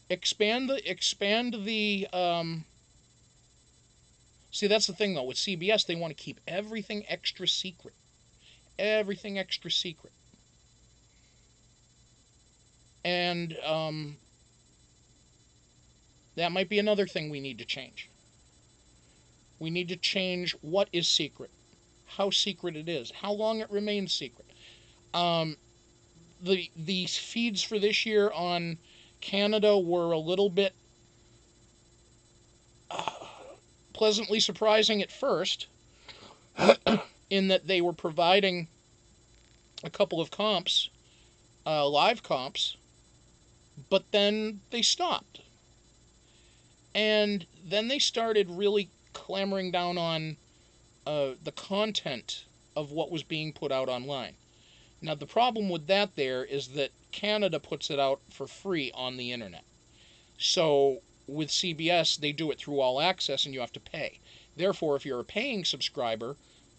expand the see, that's the thing though, with CBS they want to keep everything extra secret. Everything extra secret. And that might be another thing we need to change. We need to change what is secret, how secret it is, how long it remains secret. The feeds for this year on Canada were a little bit pleasantly surprising at first, in that they were providing a couple of comps, live comps, but then they stopped. And then they started really clamoring down on the content of what was being put out online. Now, the problem with that there is that Canada puts it out for free on the internet. So, with CBS, they do it through All Access and you have to pay. Therefore, if you're a paying subscriber,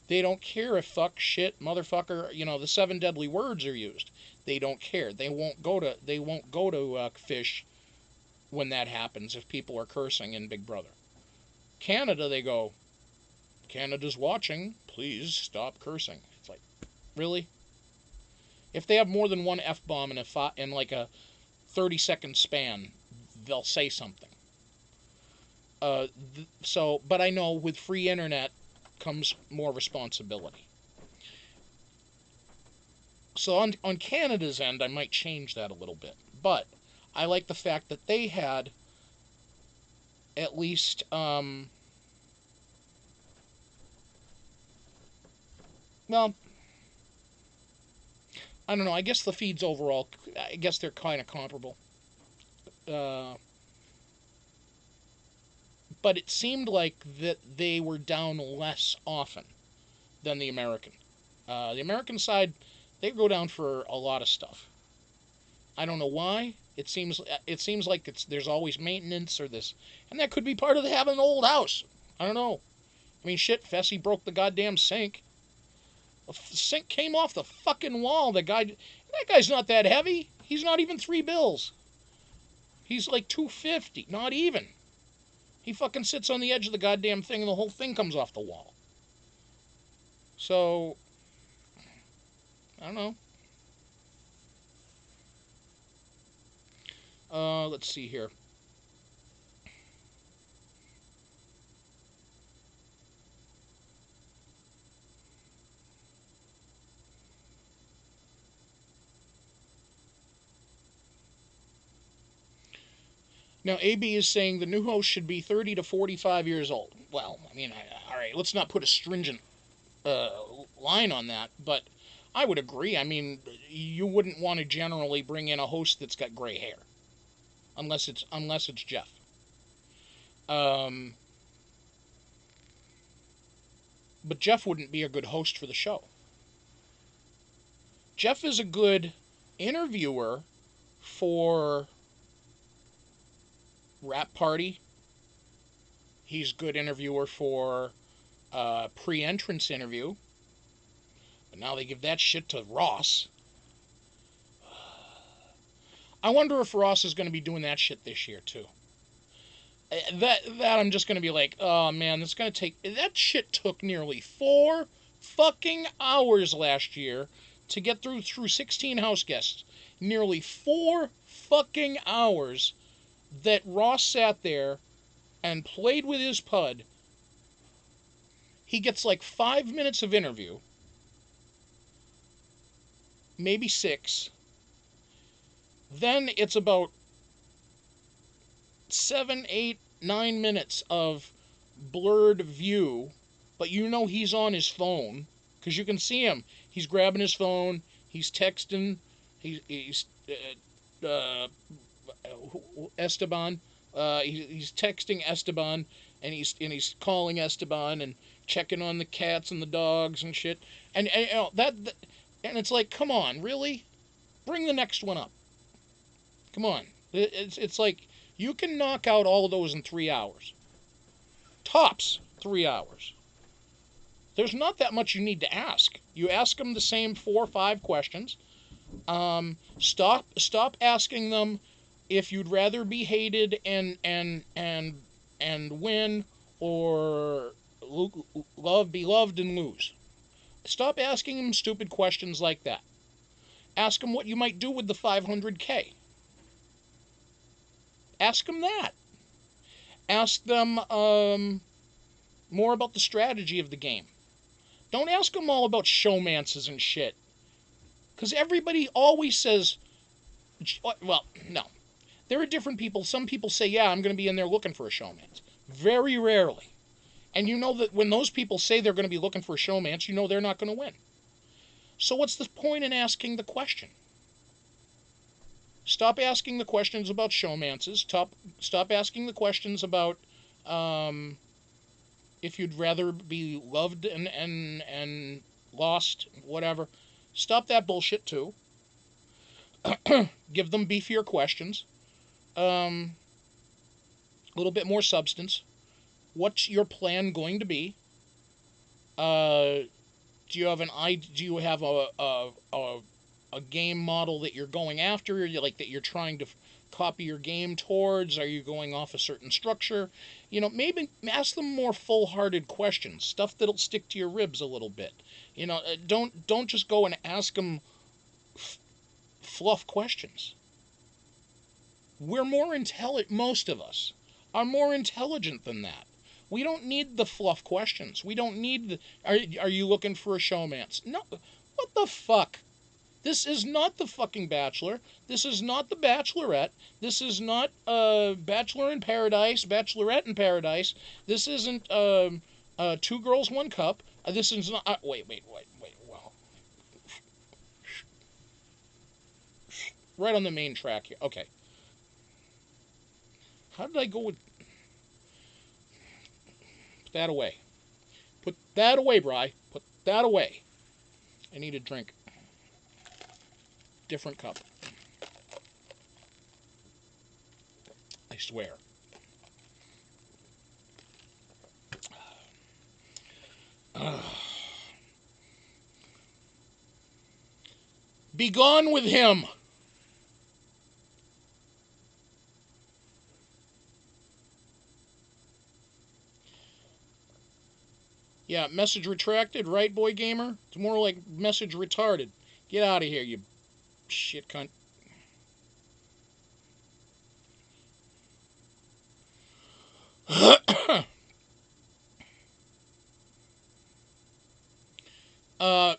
they don't care if fuck, shit, motherfucker, the 7 deadly words are used. They don't care. They won't go to Fish when that happens if people are cursing in Big Brother. Canada, they go, Canada's watching, please stop cursing. It's like, really? If they have more than one F-bomb in like a 30-second span, they'll say something. But I know with free internet comes more responsibility. So on Canada's end, I might change that a little bit. But I like the fact that they had at least well, I don't know. I guess the feeds overall, I guess they're kind of comparable. But it seemed like that they were down less often than the American. The American side, they go down for a lot of stuff. I don't know why. It seems like there's always maintenance or this, and that could be part of having an old house. I don't know. I mean, shit, Fessy broke the goddamn sink. The sink came off the fucking wall. That guy's not that heavy. He's not even $3 bills. He's like 250, not even. He fucking sits on the edge of the goddamn thing and the whole thing comes off the wall. So, I don't know. Let's see here. Now, AB is saying the new host should be 30 to 45 years old. Well, I mean, all right, let's not put a stringent uh, line on that, but I would agree. I mean, you wouldn't want to generally bring in a host that's got gray hair, unless it's Jeff. Um, but Jeff wouldn't be a good host for the show. Jeff is a good interviewer for Rap Party. He's a good interviewer for pre-entrance interview. But now they give that shit to Ross. I wonder if Ross is going to be doing that shit this year too. That I'm just going to be like, oh man, that's going to take. That shit took nearly 4 fucking hours last year to get through 16 house guests. Nearly 4 fucking hours that Ross sat there and played with his pud. He gets like 5 minutes of interview, maybe 6. Then it's about 7, 8, 9 minutes of blurred view, but you know he's on his phone because you can see him. He's grabbing his phone. He's texting. He's Esteban. He's texting Esteban, and he's calling Esteban and checking on the cats and the dogs and shit. And you know, and it's like, come on, really? Bring the next one up. Come on. It's like you can knock out all of those in 3 hours. Tops 3 hours. There's not that much you need to ask. You ask them the same 4 or 5 questions. Stop asking them if you'd rather be hated and win, or be loved and lose. Stop asking them stupid questions like that. Ask them what you might do with the 500K. Ask them that. Ask them more about the strategy of the game. Don't ask them all about showmances and shit. Because everybody always says, well, no. There are different people. Some people say, yeah, I'm going to be in there looking for a showmance. Very rarely. And you know that when those people say they're going to be looking for a showmance, you know they're not going to win. So what's the point in asking the question? Stop asking the questions about showmances. Stop asking the questions about if you'd rather be loved and lost, whatever. Stop that bullshit too. Give them beefier questions. A little bit more substance. What's your plan going to be? Do you have a game model that you're going after, like that you're trying to copy your game towards? Are you going off a certain structure? You know, maybe ask them more full-hearted questions, stuff that'll stick to your ribs a little bit. You know, don't just go and ask them fluff questions. We're more intelligent. Most of us are more intelligent than that. We don't need the fluff questions. We don't need are you looking for a showmance? No. What the fuck? This is not the fucking Bachelor. This is not the Bachelorette. This is not Bachelor in Paradise, Bachelorette in Paradise. This isn't 2 Girls, 1 Cup. This is not... wait. Well, right on the main track here. Okay. How did I go with... Put that away. Put that away, Bri. Put that away. I need a drink. Different cup. I swear. Be gone with him. Yeah, message retracted, right, boy gamer? It's more like message retarded. Get out of here, you shit cunt.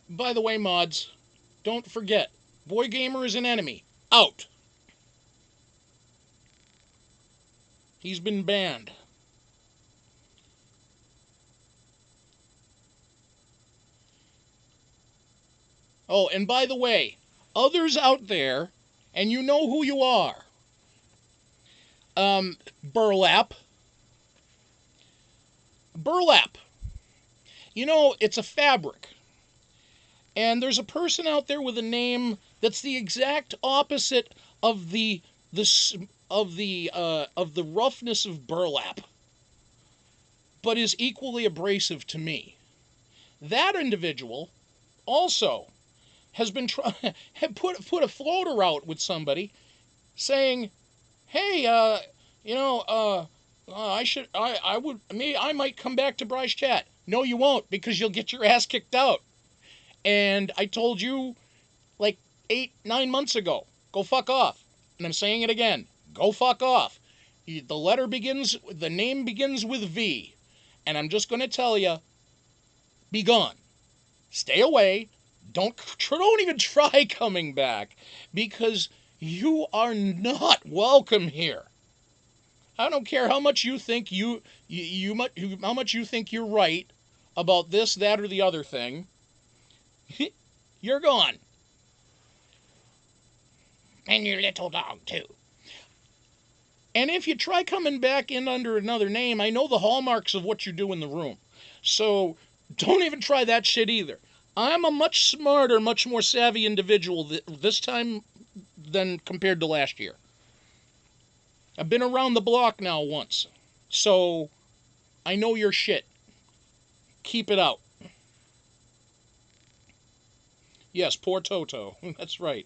By the way, mods, don't forget, Boy Gamer is an enemy. Out. He's been banned. Oh, and by the way, others out there, and you know who you are. Burlap. Burlap. You know, it's a fabric. And there's a person out there with a name that's the exact opposite of the roughness of burlap, but is equally abrasive to me. That individual also has been had put a floater out with somebody saying, "Hey, I might come back to Bryce Chat." No, you won't, because you'll get your ass kicked out. And I told you like 8-9 months ago, go fuck off. And I'm saying it again, go fuck off. The name begins with V. And I'm just going to tell you, be gone. Stay away. Don't even try coming back, because you are not welcome here. I don't care how much you think how much you think you're right about this, that, or the other thing. You're gone. And your little dog, too. And if you try coming back in under another name, I know the hallmarks of what you do in the room. So don't even try that shit either. I'm a much smarter, much more savvy individual this time than compared to last year. I've been around the block now once. So I know your shit. Keep it out. Yes, poor Toto. That's right.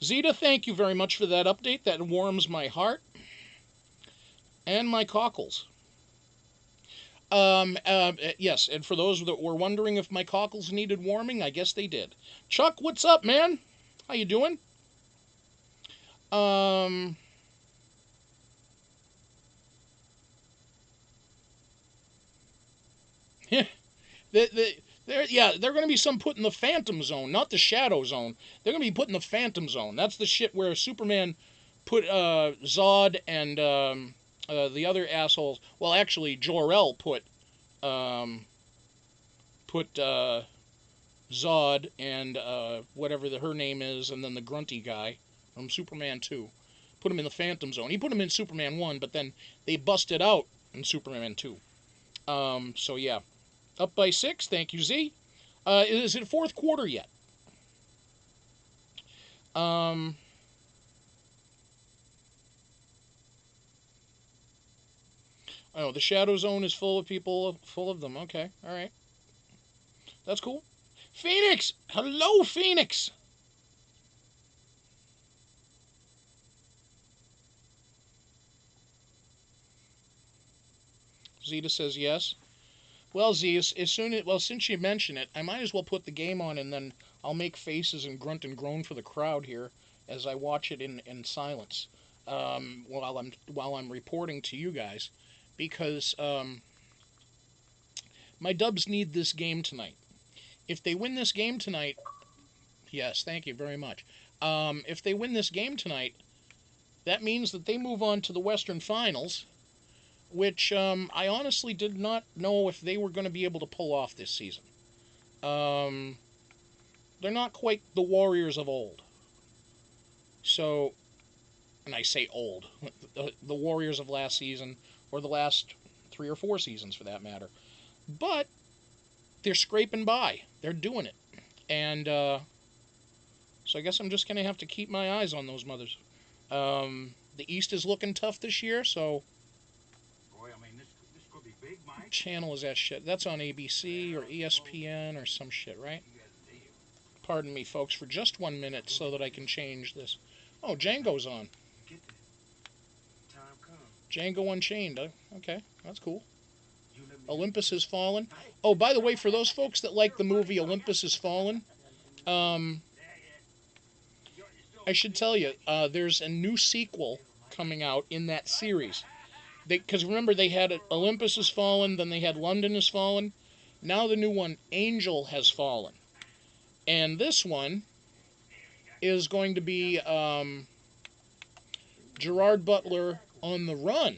Zeta, thank you very much for that update. That warms my heart and my cockles. Yes, and for those that were wondering if my cockles needed warming, I guess they did. Chuck, what's up, man? How you doing? They're going to be some put in the Phantom Zone, not the Shadow Zone. They're going to be put in the Phantom Zone. That's the shit where Superman put Zod and the other assholes. Well, actually, Jor-El put Zod and whatever her name is, and then the grunty guy from Superman 2. Put him in the Phantom Zone. He put him in Superman 1, but then they busted out in Superman 2. So yeah. Up by 6, thank you, Z. Is it fourth quarter yet? Oh, the Shadow Zone is full of people, full of them. Okay, all right. That's cool. Phoenix! Hello, Phoenix! Zeta says yes. Well, Z, since you mention it, I might as well put the game on, and then I'll make faces and grunt and groan for the crowd here as I watch it in silence while I'm reporting to you guys, because my Dubs need this game tonight. If they win this game tonight, yes, thank you very much. If they win this game tonight, that means that they move on to the Western Finals, which I honestly did not know if they were going to be able to pull off this season. They're not quite the Warriors of old. So, and I say old, the Warriors of last season, or the last 3 or 4 seasons for that matter. But they're scraping by. They're doing it. And so I guess I'm just going to have to keep my eyes on those mothers. The East is looking tough this year, so... Boy, I mean, this could be big, Mike. What channel is that shit? That's on ABC or ESPN or some shit, right? Pardon me, folks, for just 1 minute so that I can change this. Oh, Django's on. Django Unchained. Okay, that's cool. Olympus Has Fallen. Oh, by the way, for those folks that like the movie Olympus Has Fallen, I should tell you, there's a new sequel coming out in that series. Because remember, they had Olympus has fallen, then they had London has fallen. Now the new one, Angel, has fallen. And this one is going to be Gerard Butler on the run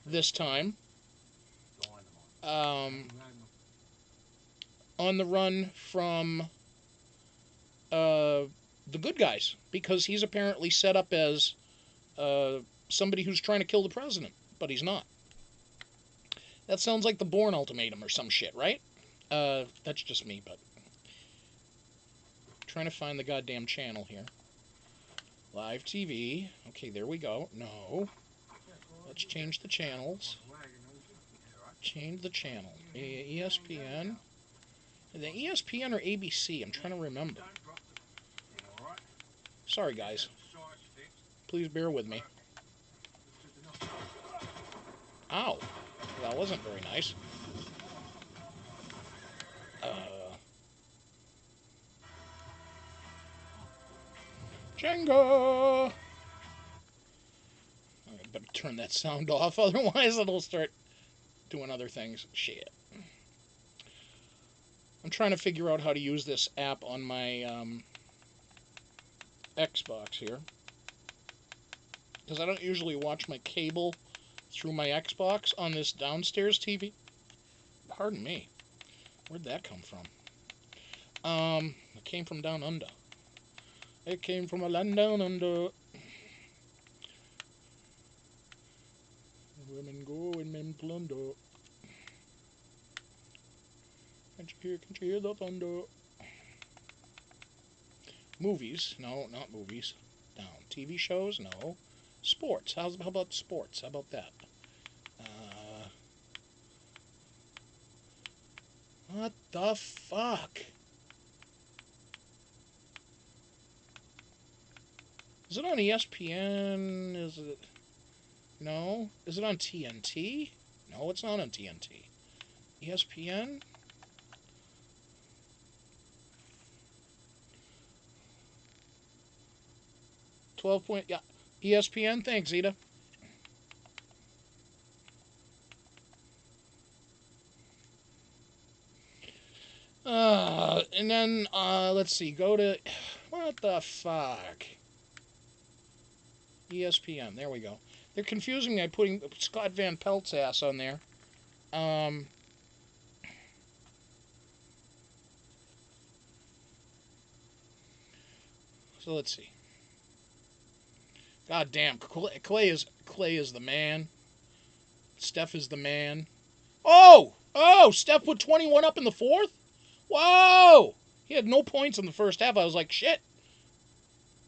this time. On the run from the good guys, because he's apparently set up as somebody who's trying to kill the president, but he's not. That sounds like the Bourne Ultimatum or some shit, right? That's just me, but trying to find the goddamn channel here. Live TV. Okay, there we go. No. Let's change the channels. Change the channel. ESPN. The ESPN or ABC? I'm trying to remember. Sorry, guys. Please bear with me. Ow. That wasn't very nice. Jenga! I better turn that sound off, otherwise it'll start doing other things. Shit. I'm trying to figure out how to use this app on my Xbox here. Because I don't usually watch my cable through my Xbox on this downstairs TV. Pardon me. Where'd that come from? It came from down under. It came from a land down under. Women go and men plunder. Can't you hear the thunder? Movies? No, not movies. Down. TV shows? No. Sports. How about sports? How about that? What the fuck? Is it on ESPN? Is it... No. Is it on TNT? No, it's not on TNT. ESPN? Yeah. ESPN? Thanks, Zeta. And then, let's see, go to... What the fuck? ESPN, there we go. They're confusing me by putting Scott Van Pelt's ass on there. So let's see. God damn, Clay is the man. Stef is the man. Oh! Oh! Stef put 21 up in the fourth? Whoa! He had no points in the first half. I was like, shit.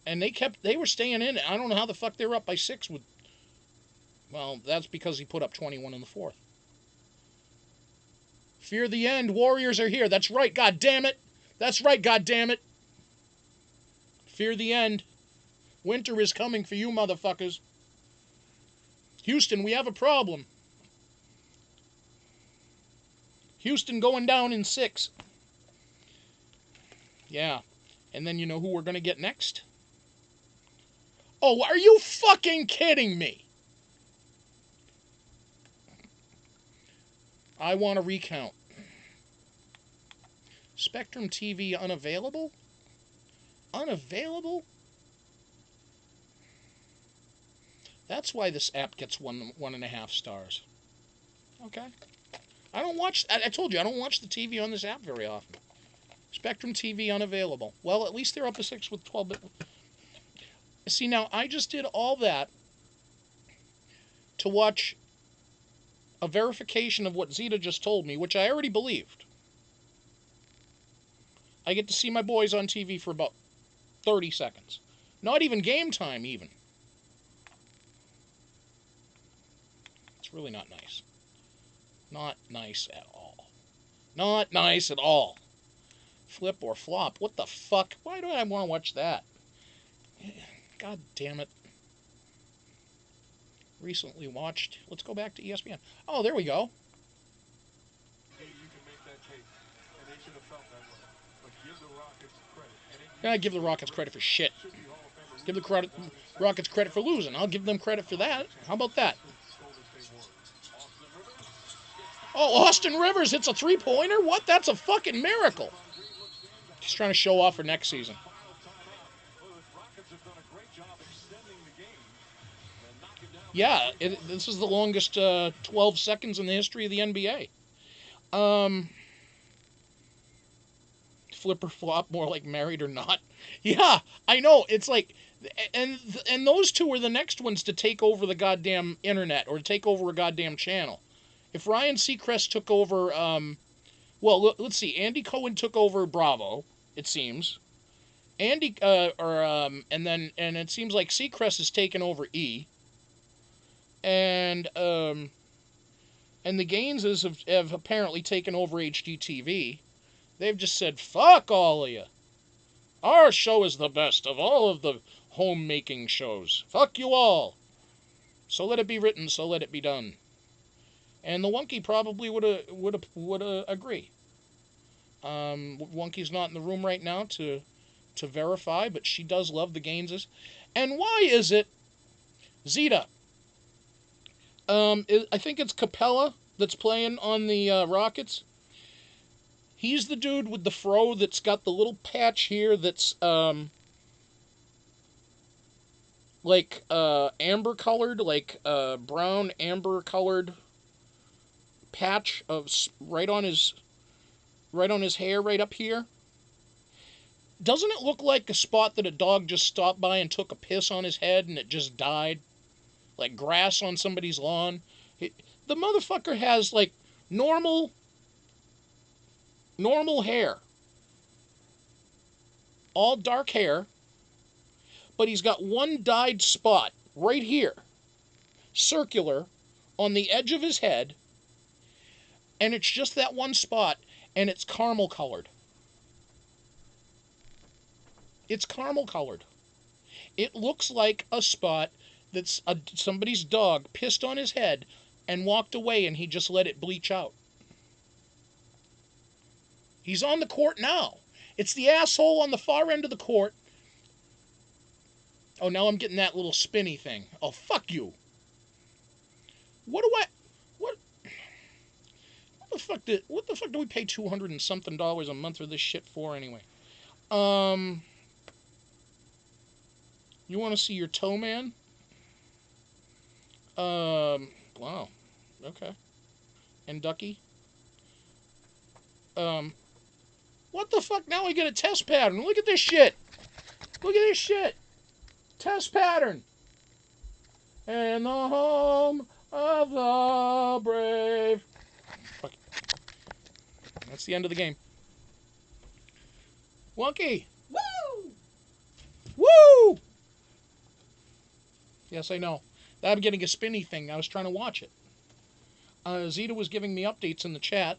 And they were staying in. I don't know how the fuck they were up by 6 with... Well, that's because he put up 21 in the fourth. Fear the end. Warriors are here. That's right, god damn it. That's right, god damn it. Fear the end. Winter is coming for you motherfuckers. Houston, we have a problem. Houston going down in 6. Yeah. And then you know who we're going to get next? Oh, are you fucking kidding me? I want a recount. Spectrum TV unavailable? Unavailable? That's why this app gets 1.5 stars. Okay. I don't watch... I told you, I don't watch the TV on this app very often. Spectrum TV unavailable. Well, at least they're up to 6 with 12-bit... See, now, I just did all that to watch a verification of what Zeta just told me, which I already believed. I get to see my boys on TV for about 30 seconds. Not even game time, even. It's really not nice. Not nice at all. Not nice at all. Flip or flop. What the fuck? Why do I want to watch that? God damn it. Recently watched. Let's go back to ESPN. Oh, there we go. I give the Rockets credit for shit. Give the Rockets credit for losing. I'll give them credit for that. How about that? Oh, Austin Rivers hits a three-pointer? What? That's a fucking miracle. He's trying to show off for next season. Yeah, this is the longest 12 seconds in the history of the NBA. Flipper flop, more like married or not. Yeah, I know. It's like, and those two are the next ones to take over the goddamn internet or to take over a goddamn channel. If Ryan Seacrest took over, well, let's see. Andy Cohen took over Bravo. It seems. And it seems like Seacrest has taken over E. And the Gaineses have apparently taken over HGTV. They've just said, fuck all of you. Our show is the best of all of the homemaking shows. Fuck you all. So let it be written, so let it be done. And the Wonky probably would agree. Wonky's not in the room right now to verify, but she does love the Gaineses. And why is it, Zeta? I think it's Capella that's playing on the Rockets. He's the dude with the fro that's got the little patch here that's like amber colored, like brown amber colored patch of right on his hair right up here. Doesn't it look like a spot that a dog just stopped by and took a piss on his head and it just died? Like grass on somebody's lawn? The motherfucker has like normal hair. All dark hair. But he's got one dyed spot right here. Circular on the edge of his head. And it's just that one spot. And it's caramel colored. It's caramel colored. It looks like a spot that's somebody's dog pissed on his head and walked away and he just let it bleach out. He's on the court now. It's the asshole on the far end of the court. Oh, now I'm getting that little spinny thing. Oh, fuck you. What the fuck do we pay $200 and something a month for this shit for anyway? You want to see your toe man? Wow. Okay. And Ducky? What the fuck? Now we get a test pattern. Look at this shit. Look at this shit. Test pattern. In the home of the brave. Fuck. That's the end of the game. Wonky. Woo! Woo! Yes, I know. I'm getting a spinny thing. I was trying to watch it. Zeta was giving me updates in the chat.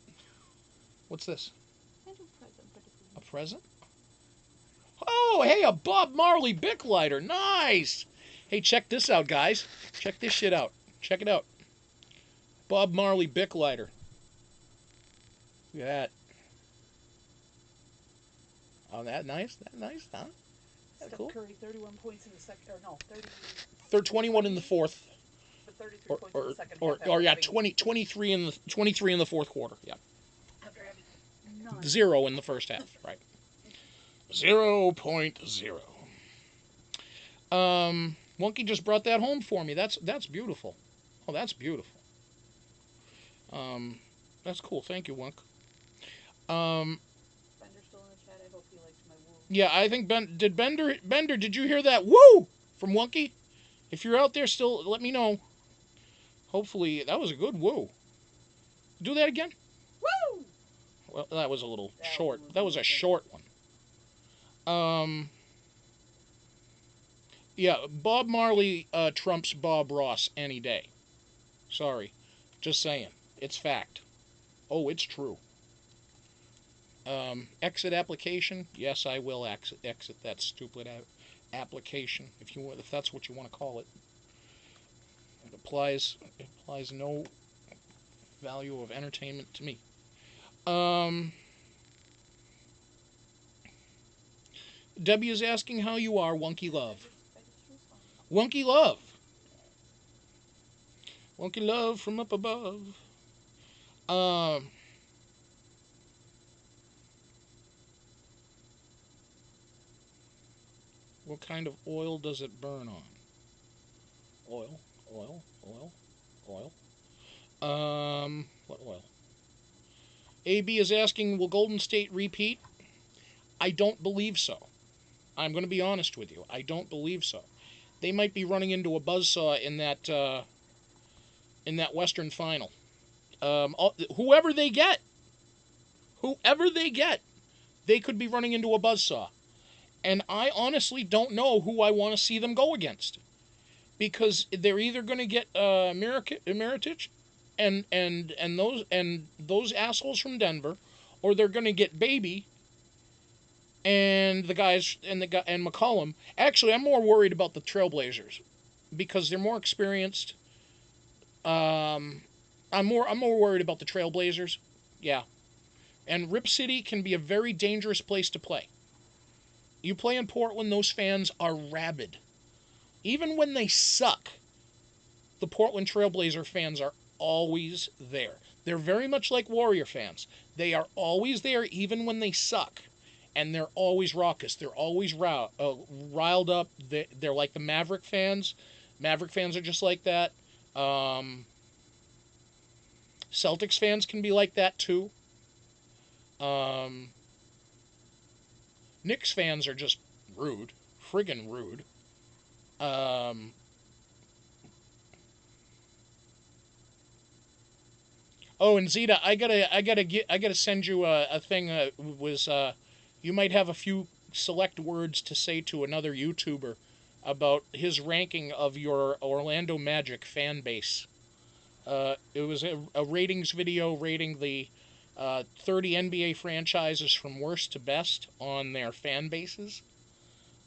What's this? A present? Oh, hey, a Bob Marley Bic lighter. Nice! Hey, check this out, guys. Check this shit out. Check it out. Bob Marley Bic lighter. Look at that. Oh, that nice? That nice, huh? That's Steph cool. Curry, 31 points in the second, or no, 30. They're 21 in the fourth. But 33 points in the second Or half. yeah, 23 in the fourth quarter. Yeah. After having none. 0 in the first half, right. 0.0. Wonky just brought that home for me. That's beautiful. Oh, that's beautiful. That's cool. Thank you, Wonk. Bender's still in the chat. I hope he liked my woo. Yeah, I think Bender, did you hear that woo from Wonky? If you're out there still, let me know. Hopefully, that was a good woo. Do that again? Woo! Well, that was a little short. That was a short one. Yeah, Bob Marley trumps Bob Ross any day. Sorry. Just saying. It's fact. Oh, it's true. Exit application? Yes, I will exit that stupid application, if that's what you want to call it. It applies no value of entertainment to me. Debbie is asking how you are, Wonky Love. Wonky Love. Wonky Love from up above. Um, what kind of oil does it burn on? Oil, oil, oil, oil. What oil? AB is asking, will Golden State repeat? I don't believe so. I'm going to be honest with you. I don't believe so. They might be running into a buzzsaw in that Western final. Whoever they get, they could be running into a buzzsaw. And I honestly don't know who I want to see them go against, because they're either going to get Miritich and those assholes from Denver, or they're going to get Baby and the guys and McCollum. Actually, I'm more worried about the Trailblazers because they're more experienced. I'm more worried about the Trailblazers. Yeah, and Rip City can be a very dangerous place to play. You play in Portland, those fans are rabid. Even when they suck, the Portland Trailblazer fans are always there. They're very much like Warrior fans. They are always there even when they suck. And they're always raucous. They're always riled up. They're like the Maverick fans. Maverick fans are just like that. Celtics fans can be like that too. Um, Knicks fans are just rude. Friggin' rude. Um, Oh, and Zeta, I gotta send you a thing. You might have a few select words to say to another YouTuber about his ranking of your Orlando Magic fan base. It was a ratings video rating the 30 NBA franchises from worst to best on their fan bases,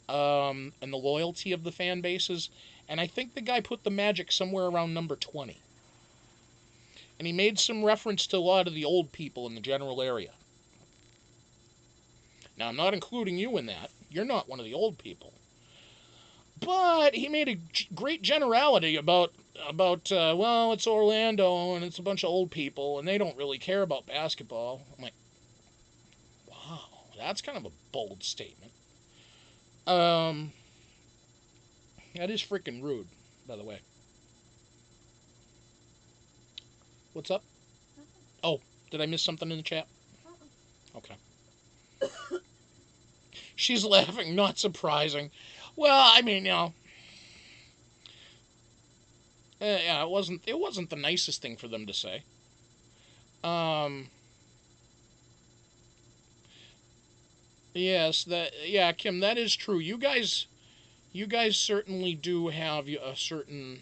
and the loyalty of the fan bases. And I think the guy put the Magic somewhere around number 20. And he made some reference to a lot of the old people in the general area. Now, I'm not including you in that. You're not one of the old people. But he made a great generality about well, it's Orlando and it's a bunch of old people and they don't really care about basketball. I'm like, wow, that's kind of a bold statement. Um, that is freaking rude, by the way. What's up? Oh, did I miss something in the chat? Okay. She's laughing, not surprising. Well, I mean, yeah, it wasn't the nicest thing for them to say. Um, yes, yeah, Kim, that is true. You guys certainly do have a certain.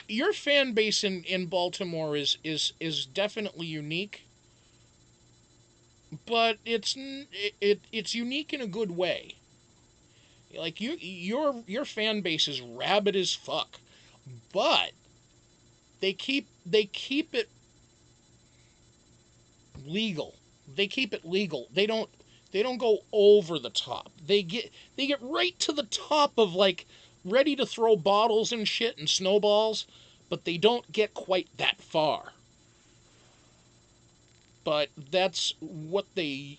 Your fan base in Baltimore is definitely unique, but it's unique in a good way. Like your fan base is rabid as fuck, but they keep it legal. They keep it legal. They don't go over the top. They get right to the top of, like, ready to throw bottles and shit and snowballs, but they don't get quite that far. But that's what they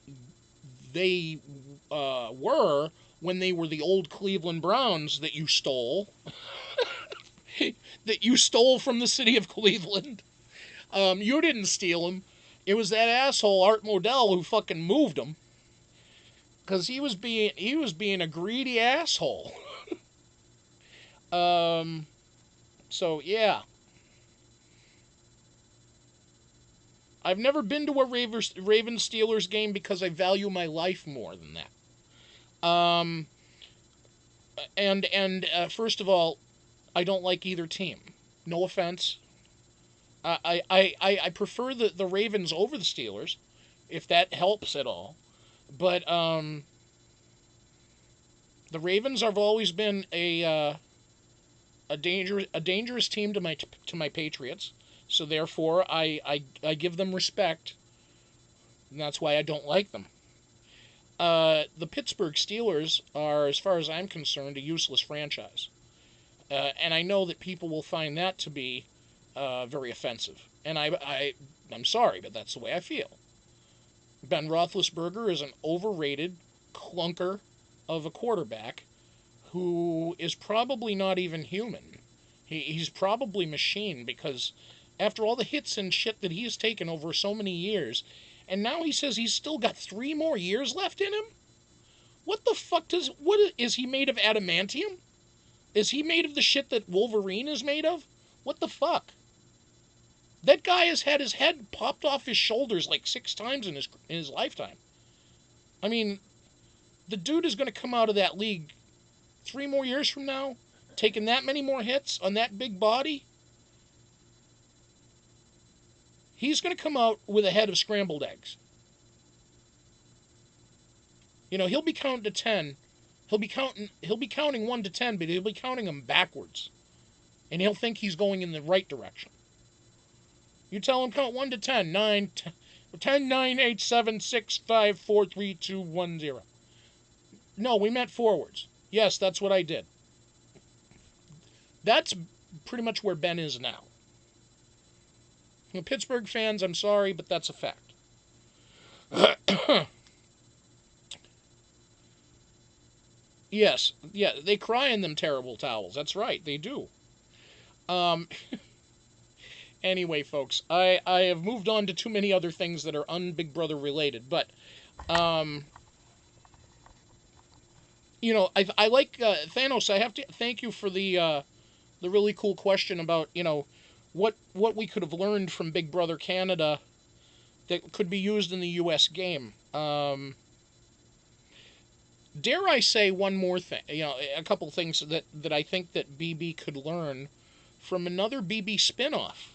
were when they were the old Cleveland Browns that you stole, that you stole from the city of Cleveland. You didn't steal them. It was that asshole Art Modell who fucking moved them, because he was being a greedy asshole. So yeah, I've never been to a Ravens Steelers game because I value my life more than that. And first of all, I don't like either team. No offense. I prefer the Ravens over the Steelers, if that helps at all. But the Ravens have always been a dangerous team to my Patriots. So therefore, I give them respect, and that's why I don't like them. The Pittsburgh Steelers are, as far as I'm concerned, a useless franchise. And I know that people will find that to be very offensive. And I'm sorry, but that's the way I feel. Ben Roethlisberger is an overrated clunker of a quarterback who is probably not even human. He's probably machine, because after all the hits and shit that he's taken over so many years, and now he says he's still got 3 more years left in him? What the fuck is he made of, adamantium? Is he made of the shit that Wolverine is made of? What the fuck? That guy has had his head popped off his shoulders like 6 times in his lifetime. I mean, the dude is going to come out of that league 3 more years from now, taking that many more hits on that big body. He's going to come out with a head of scrambled eggs. You know, he'll be counting to 10. He'll be counting 1 to 10, but he'll be counting them backwards. And he'll think he's going in the right direction. You tell him count 1 to 10. 10, 9, 8, 7, 6, 5, 4, 3, 2, 1, 0. No, we meant forwards. Yes, that's what I did. That's pretty much where Ben is now. Pittsburgh fans, I'm sorry, but that's a fact. Yes, yeah, they cry in them terrible towels. That's right, they do. Anyway, folks, I have moved on to too many other things that are un-Big Brother related, but, you know, I like, Thanos, I have to thank you for the really cool question about, you know, what we could have learned from Big Brother Canada that could be used in the U.S. game. Dare I say one more thing, you know, a couple things that I think that BB could learn from another BB spinoff.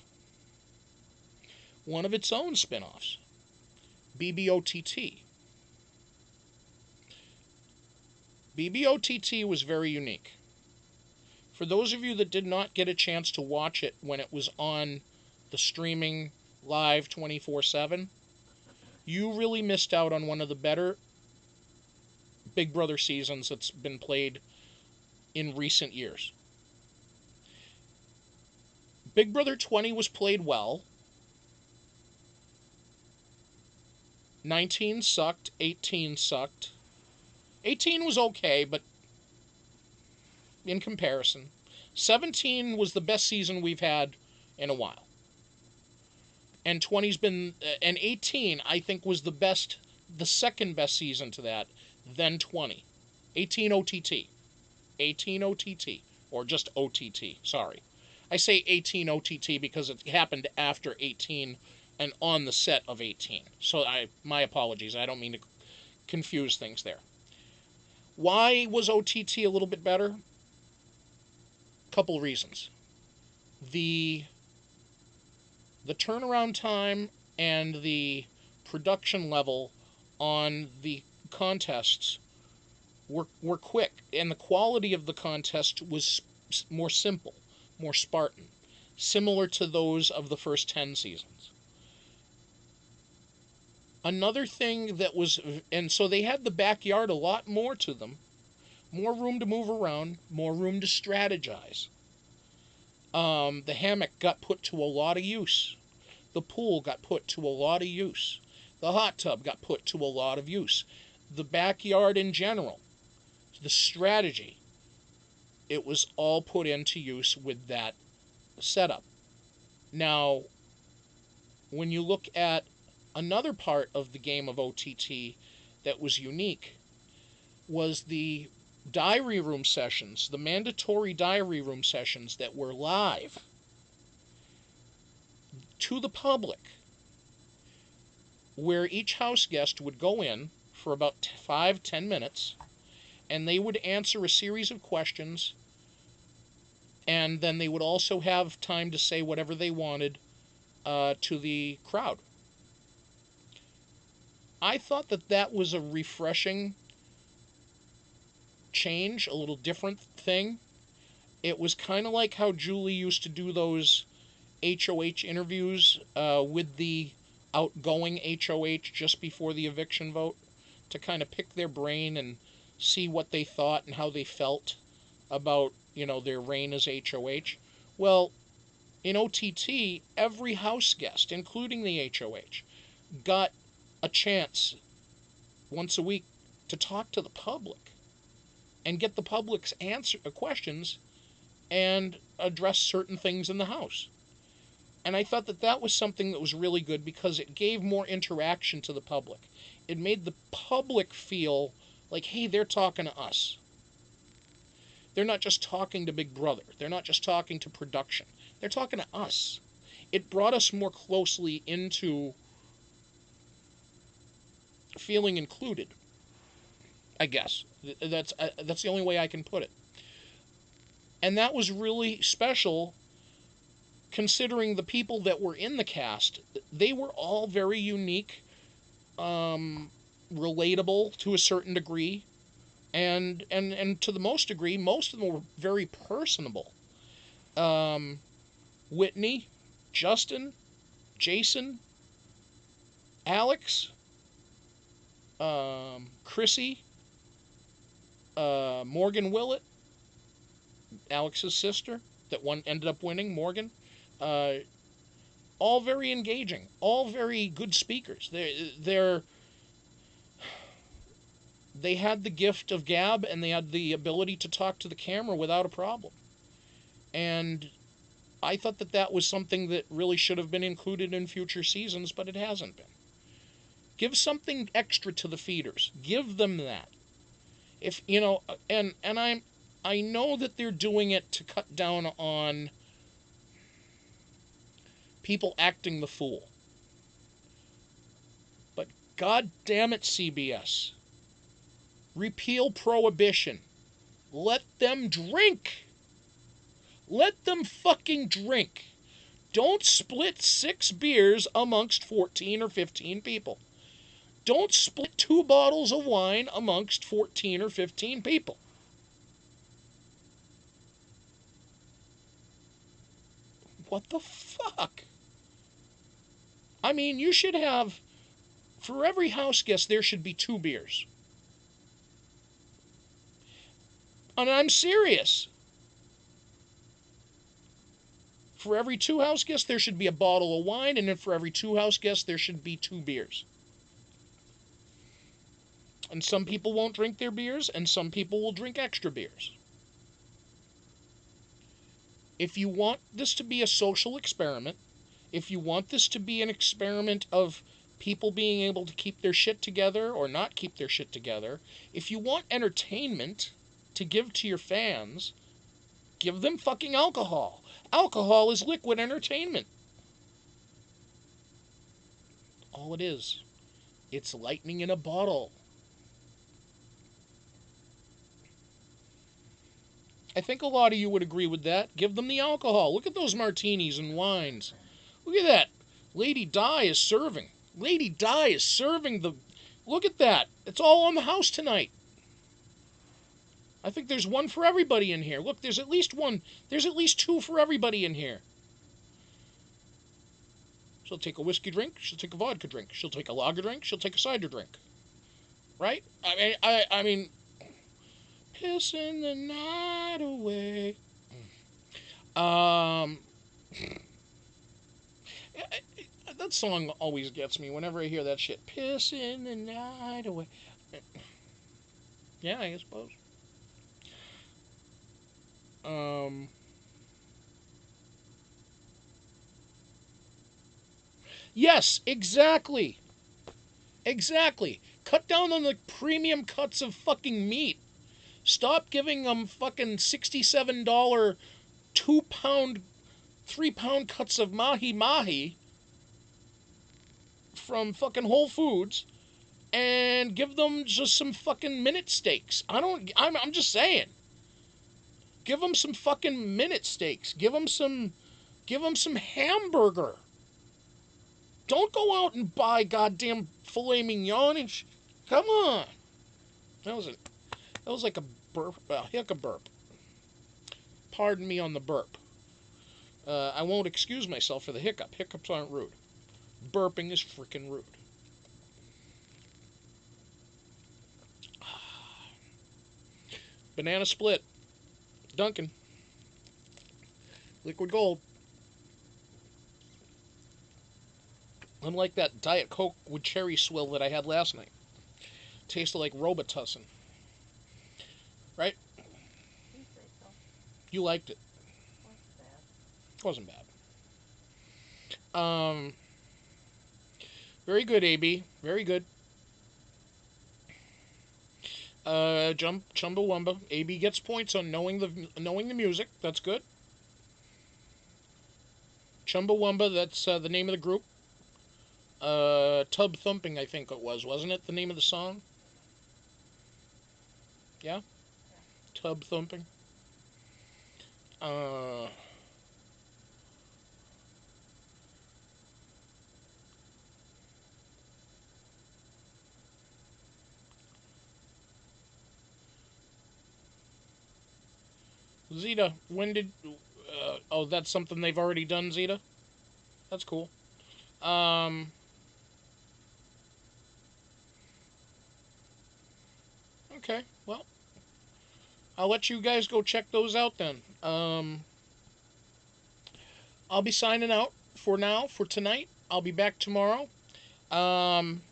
One of its own spinoffs. BBOTT. BBOTT was very unique. For those of you that did not get a chance to watch it when it was on the streaming live 24/7, you really missed out on one of the better Big Brother seasons that's been played in recent years. Big Brother 20 was played well. 19 sucked. 18 sucked. 18 was okay, but in comparison. 17 was the best season we've had in a while. And 20's been, and 18 I think was the second best season to that, then 20. 18 OTT. 18 OTT. Or just OTT, sorry. I say 18 OTT because it happened after 18 and on the set of 18. So my apologies, I don't mean to confuse things there. Why was OTT a little bit better? Couple reasons. The turnaround time and the production level on the contests were quick, and the quality of the contest was more simple, more Spartan, similar to those of the first 10 seasons. Another thing that was, and so they had the backyard a lot more to them, more room to move around, more room to strategize. The hammock got put to a lot of use. The pool got put to a lot of use. The hot tub got put to a lot of use. The backyard in general, the strategy, it was all put into use with that setup. Now, when you look at another part of the game of OTT that was unique, was the diary room sessions, the mandatory diary room sessions that were live to the public, where each house guest would go in for about 5-10 minutes, and they would answer a series of questions, and then they would also have time to say whatever they wanted to the crowd. I thought that was a refreshing change, a little different thing. It was kind of like how Julie used to do those HOH interviews with the outgoing HOH just before the eviction vote, to kind of pick their brain and see what they thought and how they felt about, you know, their reign as HOH. Well, in OTT, every house guest, including the HOH, got a chance once a week to talk to the public and get the public's questions and address certain things in the house. And I thought that that was something that was really good because it gave more interaction to the public. It made the public feel like, hey, they're talking to us. They're not just talking to Big Brother. They're not just talking to production. They're talking to us. It brought us more closely into feeling included, I guess. That's the only way I can put it. And that was really special considering the people that were in the cast. They were all very unique, relatable to a certain degree, and to the most degree, most of them were very personable. Whitney, Justin, Jason, Alex, Chrissy, Morgan Willett, Alex's sister, that one ended up winning, Morgan. All very engaging, all very good speakers. They had the gift of gab, and they had the ability to talk to the camera without a problem. And I thought that that was something that really should have been included in future seasons, but it hasn't been. Give something extra to the feeders. Give them that. If you know, and I know that they're doing it to cut down on people acting the fool. But God damn it, CBS. Repeal prohibition. Let them drink. Let them fucking drink. Don't split 6 beers amongst 14 or 15 people. Don't split 2 bottles of wine amongst 14 or 15 people. What the fuck? I mean, you should have, for every house guest, there should be 2 beers. And I'm serious. For every 2 house guests, there should be a bottle of wine, and then for every 2 house guests, there should be 2 beers. And some people won't drink their beers, and some people will drink extra beers. If you want this to be a social experiment, if you want this to be an experiment of people being able to keep their shit together or not keep their shit together, if you want entertainment to give to your fans, give them fucking alcohol. Alcohol is liquid entertainment. All it is. It's lightning in a bottle. I think a lot of you would agree with that. Give them the alcohol. Look at those martinis and wines. Look at that. Lady Di is serving. Lady Di is serving the... Look at that. It's all on the house tonight. I think there's one for everybody in here. Look, there's at least one. There's at least 2 for everybody in here. She'll take a whiskey drink. She'll take a vodka drink. She'll take a lager drink. She'll take a cider drink. Right? I mean... Pissing the night away. That song always gets me whenever I hear that shit. Pissing the night away. Yeah, I suppose. Yes, exactly. Exactly. Cut down on the premium cuts of fucking meat. Stop giving them fucking $67 2-pound, 3-pound cuts of mahi-mahi from fucking Whole Foods and give them just some fucking minute steaks. I'm just saying. Give them some fucking minute steaks. Give them some hamburger. Don't go out and buy goddamn filet mignon and come on. That was like a burp, hiccup burp. Pardon me on the burp. I won't excuse myself for the hiccup. Hiccups aren't rude. Burping is freaking rude. Banana split. Dunkin'. Liquid gold. Unlike that Diet Coke with cherry swill that I had last night. Tasted like Robitussin. Right? You say so. You liked it. Wasn't bad. It wasn't bad. Very good, AB. Very good. Chumbawamba. AB gets points on knowing the music. That's good. Chumbawamba, that's the name of the group. Tub Thumping, I think it was. Wasn't it the name of the song? Yeah? Yeah. Tub Thumping. Zeta, when did... oh, that's something they've already done, Zeta? That's cool. Okay, well, I'll let you guys go check those out then. I'll be signing out for now, for tonight. I'll be back tomorrow. Um,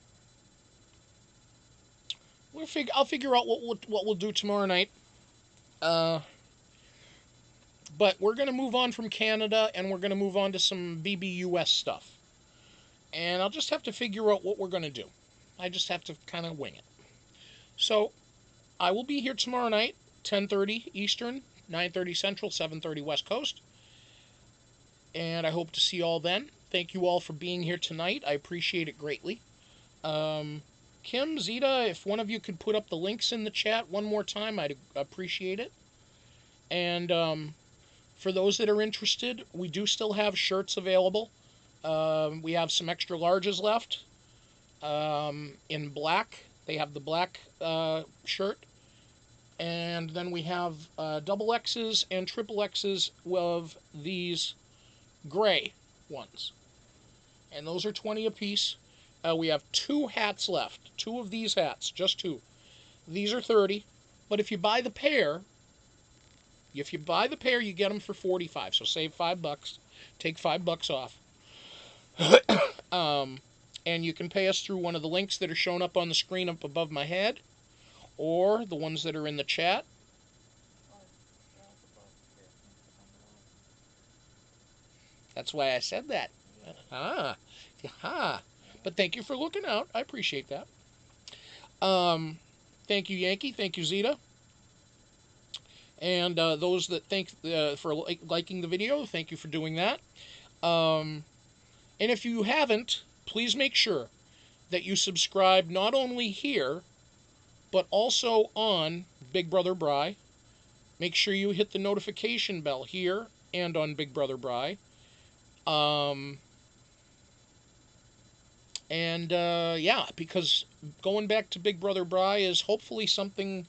I'll figure out what we'll do tomorrow night. Uh, but we're gonna move on from Canada, and we're gonna move on to some BBUS stuff. And I'll just have to figure out what we're gonna do. I just have to kind of wing it. So I will be here tomorrow night, 10:30 Eastern, 9:30 Central, 7:30 West Coast. And I hope to see you all then. Thank you all for being here tonight. I appreciate it greatly. Kim, Zeta, if one of you could put up the links in the chat one more time, I'd appreciate it. And for those that are interested, we do still have shirts available. We have some extra larges left in black. They have the black shirt. And then we have double X's and triple X's of these gray ones. And those are 20 a piece. We have 2 hats left. 2 of these hats, just 2. These are 30. But if you buy the pair, you get them for 45. So save $5. Take $5 off. And you can pay us through one of the links that are shown up on the screen up above my head, or the ones that are in the chat. That's why I said that. But thank you for looking out. I appreciate that. Thank you, Yankee. Thank you, Zeta. And those that thank for liking the video, thank you for doing that. And if you haven't, please make sure that you subscribe not only here, but also on Big Brother Bry. Make sure you hit the notification bell here and on Big Brother Bry. Yeah, because going back to Big Brother Bry is hopefully something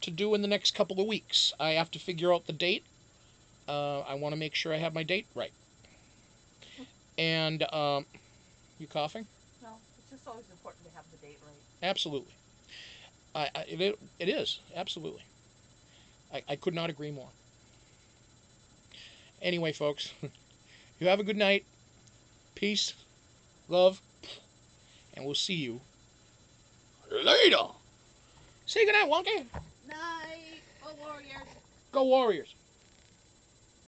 to do in the next couple of weeks. I have to figure out the date. I want to make sure I have my date right. And, you coughing? No, it's just always important to have the date right. Absolutely. It is, absolutely. I could not agree more. Anyway, folks, you have a good night. Peace, love, and we'll see you later. Say goodnight, Wonky. Night, oh Warriors. Go Warriors.